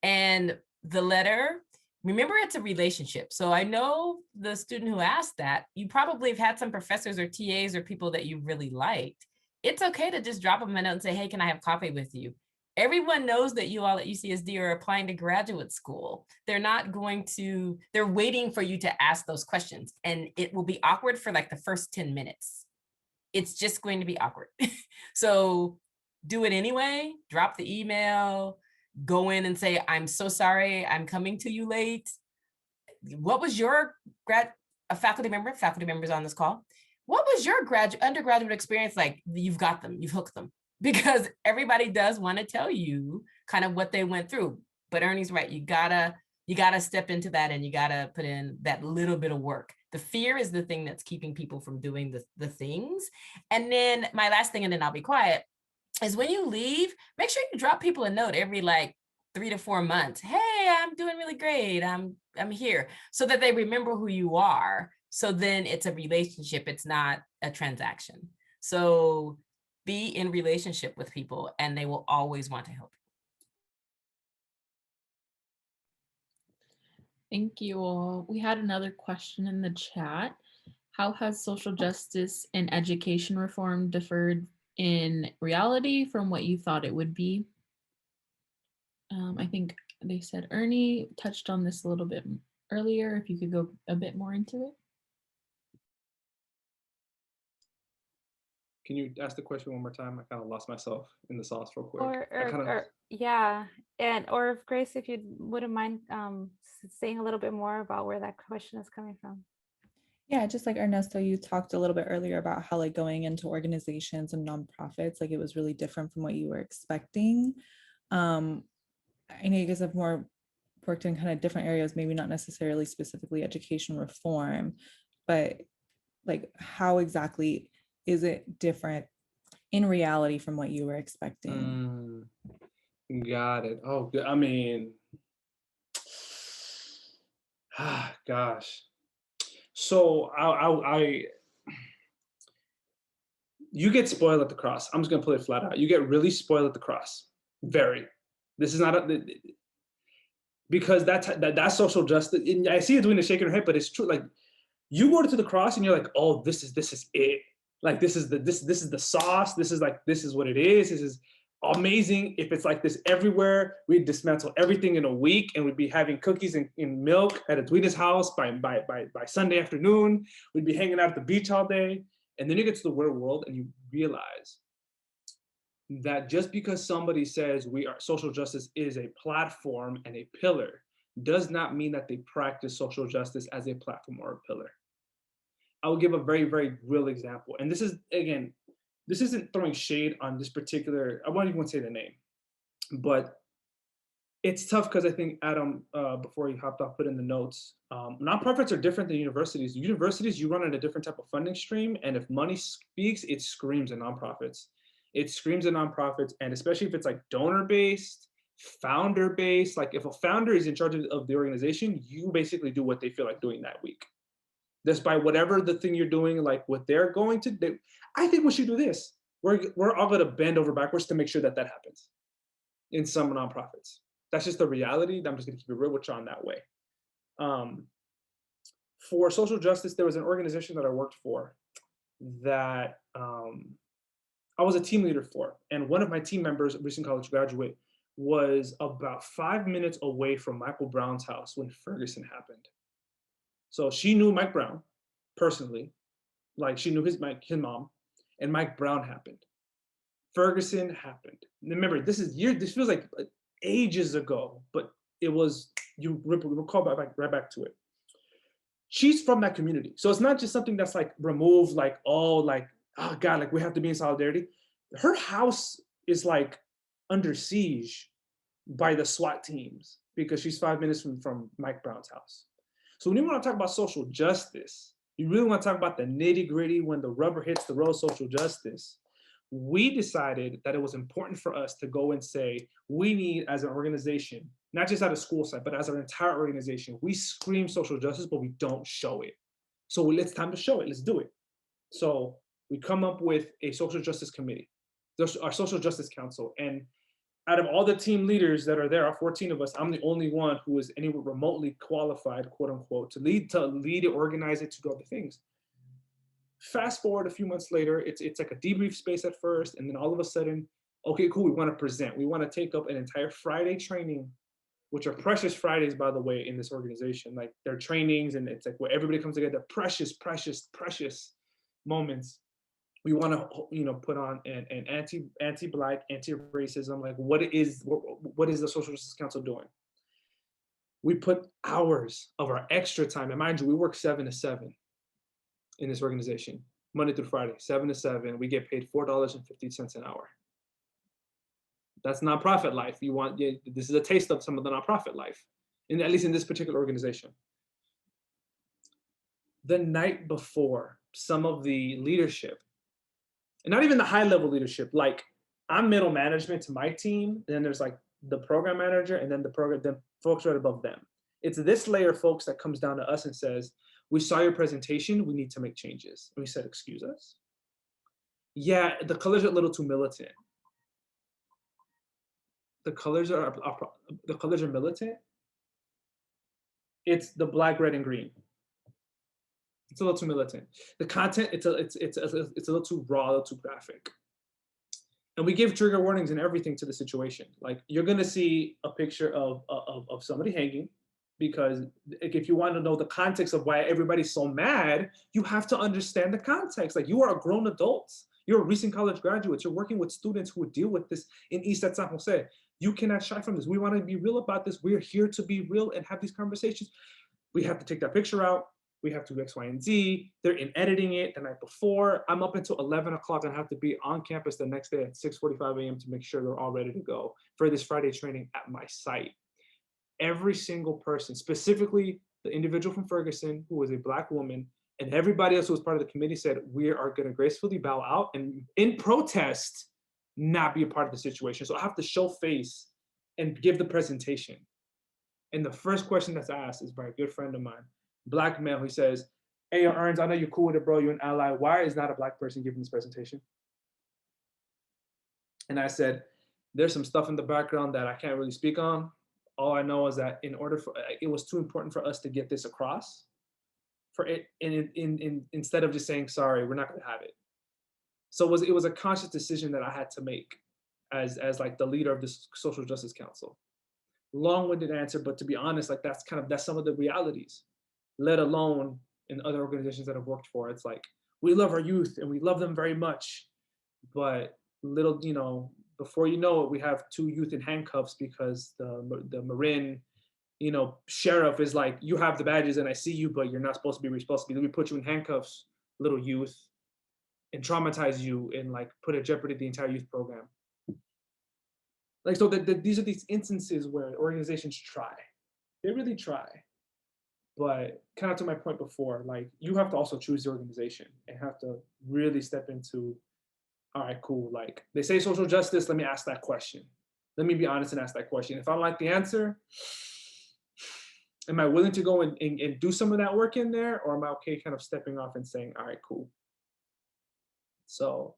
Speaker 5: And the letter, remember, it's a relationship. So I know the student who asked that, you probably have had some professors or TAs or people that you really liked. It's okay to just drop them a note and say, hey, can I have coffee with you? Everyone knows that you all at UCSD are applying to graduate school. They're not going to, they're waiting for you to ask those questions. And it will be awkward for like the first 10 minutes. It's just going to be awkward. So do it anyway, drop the email, go in and say, I'm so sorry, I'm coming to you late. What was your faculty members on this call? What was your undergraduate experience like? You've got them, you've hooked them. Because everybody does want to tell you kind of what they went through. But Ernie's right, you gotta step into that, and you gotta put in that little bit of work. The fear is the thing that's keeping people from doing the things. And then my last thing, and then I'll be quiet, is when you leave, make sure you drop people a note every like 3 to 4 months. Hey, I'm doing really great. I'm here, so that they remember who you are. So then it's a relationship. It's not a transaction. So be in relationship with people, and they will always want to help you.
Speaker 1: Thank you all. We had another question in the chat. How has social justice and education reform differed in reality from what you thought it would be? I think they said Ernie touched on this a little bit earlier. If you could go a bit more into it.
Speaker 3: Can you ask the question one more time? I kind of lost myself in the sauce real quick.
Speaker 4: Yeah, or if Grace, if you wouldn't mind saying a little bit more about where that question is coming from.
Speaker 6: Yeah, just like Ernesto, you talked a little bit earlier about how like going into organizations and nonprofits, like it was really different from what you were expecting. I know you guys have more worked in kind of different areas, maybe not necessarily specifically education reform, but like how exactly is it different in reality from what you were expecting?
Speaker 3: Got it. Oh, I mean, gosh. So you get spoiled at the cross. I'm just gonna put it flat out. You get really spoiled at the cross. Very. This is not because that's social justice. And I see you doing the shaking your head, but it's true. Like you go to the cross and you're like, oh, this is it. Like this is the sauce. This is what it is. This is amazing. If it's like this everywhere, we'd dismantle everything in a week, and we'd be having cookies and milk at Edwina's house by Sunday afternoon. We'd be hanging out at the beach all day. And then you get to the real world and you realize that just because somebody says social justice is a platform and a pillar does not mean that they practice social justice as a platform or a pillar. I will give a very, very real example. And this is, again, this isn't throwing shade on this particular, I won't even say the name, but it's tough because I think Adam, before he hopped off, put in the notes, nonprofits are different than universities. Universities, you run on a different type of funding stream. And if money speaks, it screams at nonprofits. It screams at nonprofits. And especially if it's like donor-based, founder-based, like if a founder is in charge of the organization, you basically do what they feel like doing that week. Despite whatever the thing you're doing, like what they're going to do, I think we should do this. We're all gonna bend over backwards to make sure that happens in some nonprofits. That's just the reality. I'm just gonna keep it real with you on that way. For social justice, there was an organization that I worked for that I was a team leader for. And one of my team members, a recent college graduate, was about 5 minutes away from Michael Brown's house when Ferguson happened. So she knew Mike Brown personally, like she knew his mom, and Mike Brown happened. Ferguson happened. Remember, this feels like ages ago, but it was, you recall right back to it. She's from that community. So it's not just something that's like removed, like, oh God, like we have to be in solidarity. Her house is like under siege by the SWAT teams because she's 5 minutes from Mike Brown's house. So when you want to talk about social justice, you really want to talk about the nitty gritty when the rubber hits the road, social justice. We decided that it was important for us to go and say, we need, as an organization, not just at a school site, but as our entire organization. We scream social justice, but we don't show it. So it's time to show it. Let's do it. So we come up with a social justice committee, our social justice council. And out of all the team leaders that are there, 14 of us, I'm the only one who is anywhere remotely qualified, quote unquote, to lead it, organize it, to do other things. Fast forward a few months later, it's like a debrief space at first, and then all of a sudden, okay, cool, we want to present. We want to take up an entire Friday training, which are precious Fridays, by the way, in this organization. Like, they're trainings, and it's like where everybody comes together, precious, precious, precious moments. We want to, put on an anti-Black, anti-racism. Like, what is the Social Justice Council doing? We put hours of our extra time, and mind you, we work 7 to 7 in this organization, Monday through Friday, 7 to 7. We get paid $4.50 an hour. That's nonprofit life. This is a taste of some of the nonprofit life, at least in this particular organization. The night before, some of the leadership, and not even the high level leadership, like, I'm middle management to my team, and then there's like the program manager, and then the folks right above them. It's this layer of folks that comes down to us and says, we saw your presentation, we need to make changes. And we said, excuse us? Yeah, the colors are a little too militant. The colors are militant. It's the black, red, and green. It's a little too militant. The content, it's a little too raw, a little too graphic. And we give trigger warnings and everything to the situation. Like, you're gonna see a picture of somebody hanging, because if you want to know the context of why everybody's so mad, you have to understand the context. Like, you are grown adults. You're recent college graduates. You're working with students who would deal with this in East at San Jose. You cannot shy from this. We want to be real about this. We're here to be real and have these conversations. We have to take that picture out. We have to do X, Y, and Z. They're in editing it the night before. I'm up until 11 o'clock and I have to be on campus the next day at 6:45 a.m. to make sure they're all ready to go for this Friday training at my site. Every single person, specifically the individual from Ferguson, who was a Black woman, and everybody else who was part of the committee, said, we are going to gracefully bow out and in protest, not be a part of the situation. So I have to show face and give the presentation. And the first question that's asked is by a good friend of mine, Black male, who says, hey, Ernst, I know you're cool with it, bro. You're an ally. Why is not a Black person giving this presentation? And I said, there's some stuff in the background that I can't really speak on. All I know is that it was too important for us to get this across, instead of just saying, sorry, we're not going to have it. So it was a conscious decision that I had to make as like the leader of this Social Justice Council. Long-winded answer, but to be honest, like, that's some of the realities, let alone in other organizations that I've worked for. It's like, we love our youth and we love them very much, but before you know it, we have 2 youth in handcuffs because the Marin, sheriff is like, you have the badges and I see you, but you're not supposed to be responsible. We put you in handcuffs, little youth, and traumatize you and like put at jeopardy the entire youth program. Like, so these are these instances where organizations try. They really try. But kind of to my point before, like, you have to also choose the organization and have to really step into, all right, cool. Like, they say social justice, let me ask that question. Let me be honest and ask that question. If I don't like the answer, am I willing to go and do some of that work in there? Or am I okay kind of stepping off and saying, all right, cool. So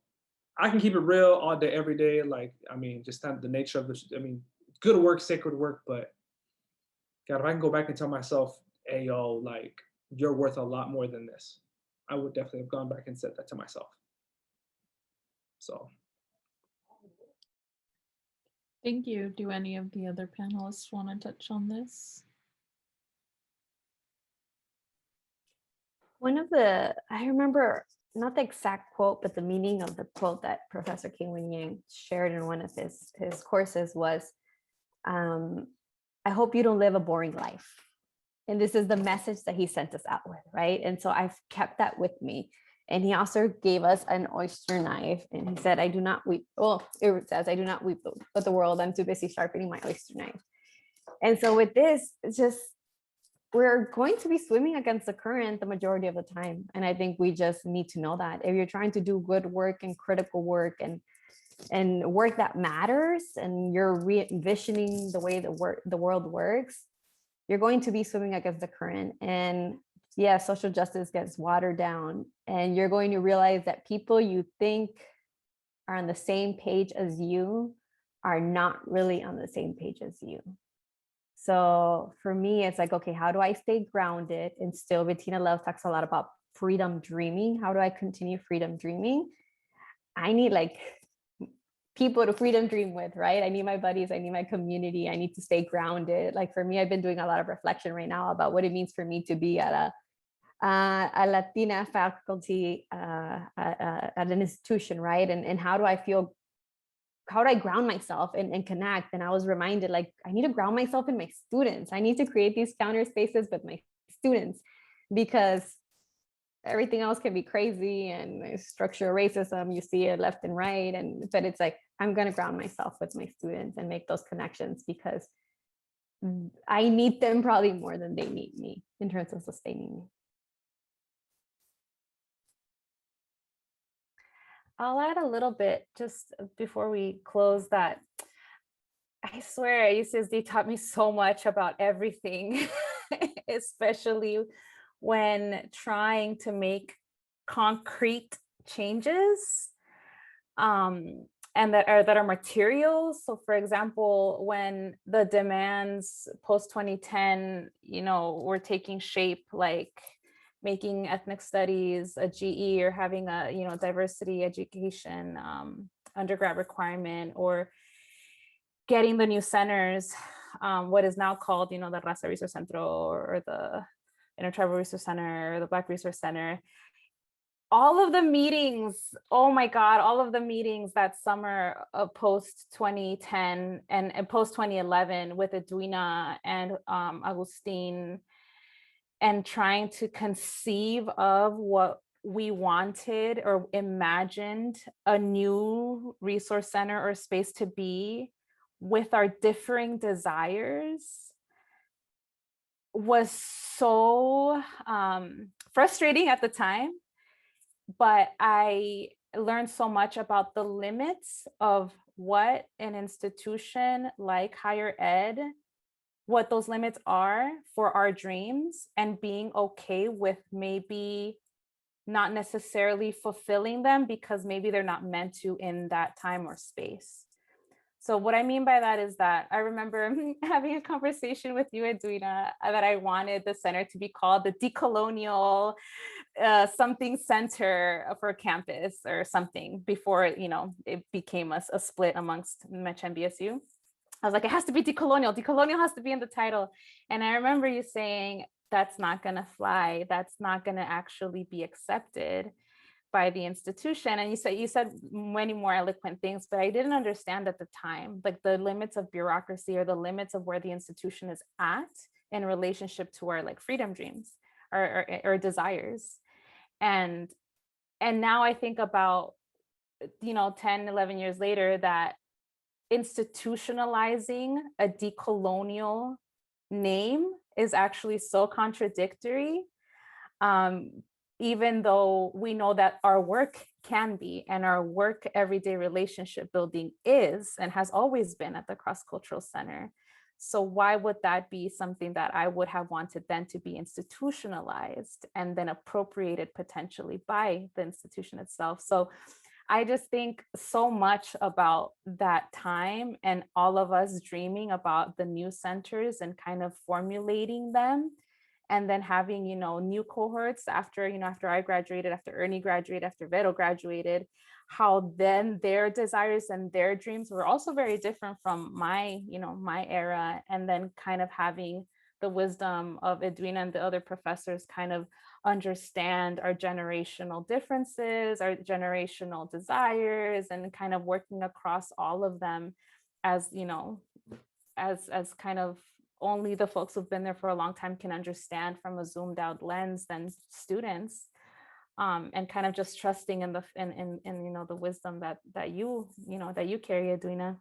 Speaker 3: I can keep it real all day, every day. Like, I mean, just kind of the nature of this, good work, sacred work, but God, if I can go back and tell myself, hey, yo, like, you're worth a lot more than this, I would definitely have gone back and said that to myself. So.
Speaker 1: Thank you. Do any of the other panelists want to touch on this?
Speaker 2: I remember not the exact quote, but the meaning of the quote that Professor King Yang shared in one of his courses was, I hope you don't live a boring life. And this is the message that he sent us out with, right? And so I've kept that with me. And he also gave us an oyster knife. And he said, I do not weep. Well, it says, I do not weep but the world. I'm too busy sharpening my oyster knife. And so with this, it's just, we're going to be swimming against the current the majority of the time. And I think we just need to know that if you're trying to do good work and critical work and work that matters, and you're re-envisioning the way the world works, you're going to be swimming against the current. And yeah, social justice gets watered down, and you're going to realize that people you think are on the same page as you are not really on the same page as you. So for me, it's like, okay, how do I stay grounded? And still, Bettina Love talks a lot about freedom dreaming. How do I continue freedom dreaming? I need like people to freedom dream with, right? I need my buddies, I need my community, I need to stay grounded. Like for me, I've been doing a lot of reflection right now about what it means for me to be at a Latina faculty at an institution, right? And how do I feel, how do I ground myself and connect? And I was reminded, like, I need to ground myself in my students. I need to create these counter spaces with my students, because everything else can be crazy and structural racism, you see it left and right. But it's like, I'm going to ground myself with my students and make those connections, because I need them probably more than they need me in terms of sustaining me.
Speaker 4: I'll add a little bit just before we close that. I swear UCSD taught me so much about everything, especially when trying to make concrete changes and that are materials. So for example, when the demands post 2010, were taking shape, like making ethnic studies a GE, or having a diversity education undergrad requirement, or getting the new centers, what is now called the Raza Resource Center, or the Intertribal Resource Center, or the Black Resource Center. All of the meetings, oh my God, all of the meetings that summer of post 2010 and post 2011 with Edwina and Agustin, and trying to conceive of what we wanted or imagined a new resource center or space to be, with our differing desires, was so frustrating at the time. But I learned so much about the limits of what an institution like higher ed, what those limits are for our dreams, and being okay with maybe not necessarily fulfilling them because maybe they're not meant to in that time or space. So what I mean by that is that I remember having a conversation with you, Edwina, that I wanted the center to be called the Decolonial something center for campus or something, before it became a split amongst Metch and BSU. I was like, it has to be decolonial. Decolonial has to be in the title. And I remember you saying, that's not going to fly. That's not going to actually be accepted by the institution. And you said many more eloquent things, but I didn't understand at the time, like the limits of bureaucracy, or the limits of where the institution is at in relationship to our like freedom dreams or desires. And now I think about 10, 11 years later, that institutionalizing a decolonial name is actually so contradictory, even though we know that our work can be, and our work everyday relationship building is and has always been at the Cross-Cultural Center. So why would that be something that I would have wanted then to be institutionalized and then appropriated potentially by the institution itself? So I just think so much about that time, and all of us dreaming about the new centers and kind of formulating them, and then having, new cohorts after I graduated, after Ernie graduated, after Vero graduated, how then their desires and their dreams were also very different from my era. And then kind of having the wisdom of Edwina and the other professors kind of understand our generational differences, our generational desires, and kind of working across all of them as, as kind of only the folks who've been there for a long time can understand from a zoomed out lens than students, and kind of just trusting in the the wisdom that you carry, Edwina,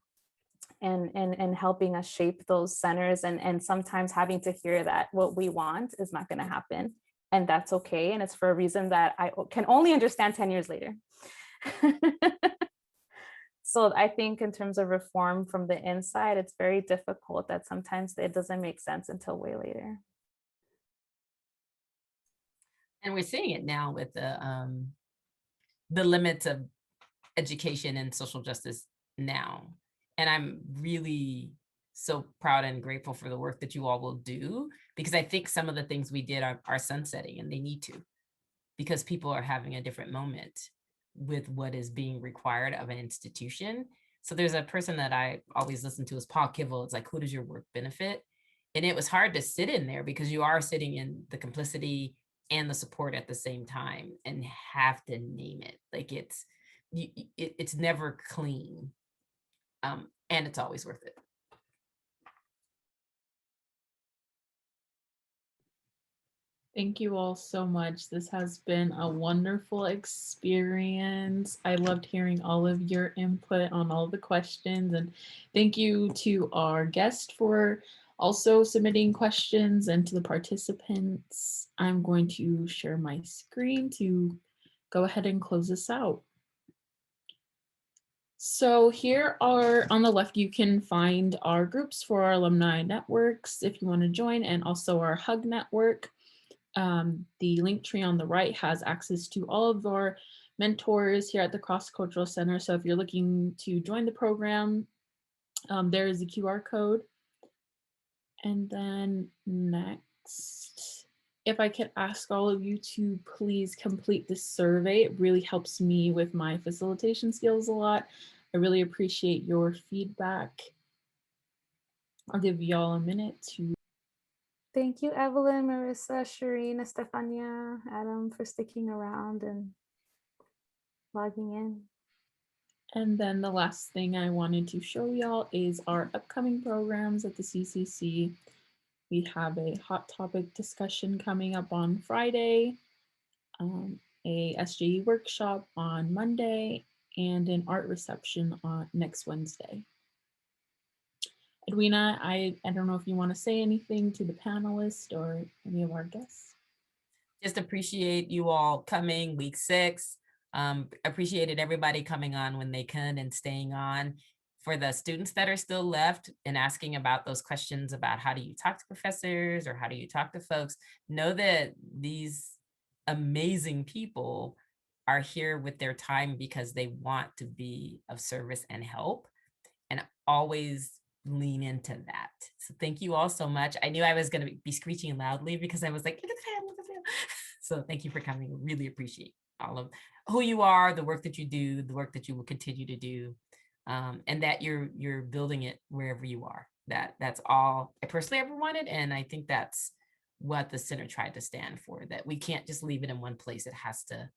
Speaker 4: and helping us shape those centers, and sometimes having to hear that what we want is not going to happen, and that's okay, and it's for a reason that I can only understand 10 years later. So I think in terms of reform from the inside, it's very difficult that sometimes it doesn't make sense until way later.
Speaker 5: And we're seeing it now with the limits of education and social justice now. And I'm really so proud and grateful for the work that you all will do, because I think some of the things we did are sunsetting, and they need to, because people are having a different moment with what is being required of an institution. So there's a person that I always listen to is Paul Kivel. It's like, who does your work benefit? And it was hard to sit in there because you are sitting in the complicity and the support at the same time and have to name it. Like it's never clean, and it's always worth it.
Speaker 1: Thank you all so much. This has been a wonderful experience. I loved hearing all of your input on all the questions, and thank you to our guest for also submitting questions, and to the participants. I'm going to share my screen to go ahead and close this out. So here are on the left, you can find our groups for our alumni networks if you want to join, and also our Hug network. The Linktree on the right has access to all of our mentors here at the Cross-Cultural Center. So if you're looking to join the program, there is a QR code. And then next, if I could ask all of you to please complete this survey. It really helps me with my facilitation skills a lot. I really appreciate your feedback. I'll give y'all a minute to.
Speaker 4: Thank you, Evelyn, Marissa, Shireen, Estefania, Adam, for sticking around and logging in.
Speaker 1: And then the last thing I wanted to show y'all is our upcoming programs at the CCC. We have a hot topic discussion coming up on Friday, a SJE workshop on Monday, and an art reception on next Wednesday. Edwina, I don't know if you want to say anything to the panelists or any of our guests.
Speaker 5: Just appreciate you all coming week 6. Appreciated everybody coming on when they could and staying on. For the students that are still left and asking about those questions about how do you talk to professors or how do you talk to folks, know that these amazing people are here with their time because they want to be of service and help, and always lean into that. So thank you all so much. I knew I was going to be screeching loudly because I was like, look at the fan, look at the fan. So thank you for coming. Really appreciate all of who you are, the work that you do, the work that you will continue to do, and that you're building it wherever you are. That's all I personally ever wanted, and I think that's what the center tried to stand for, that we can't just leave it in one place. It has to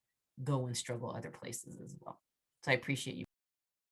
Speaker 5: go and struggle other places as well. So I appreciate you.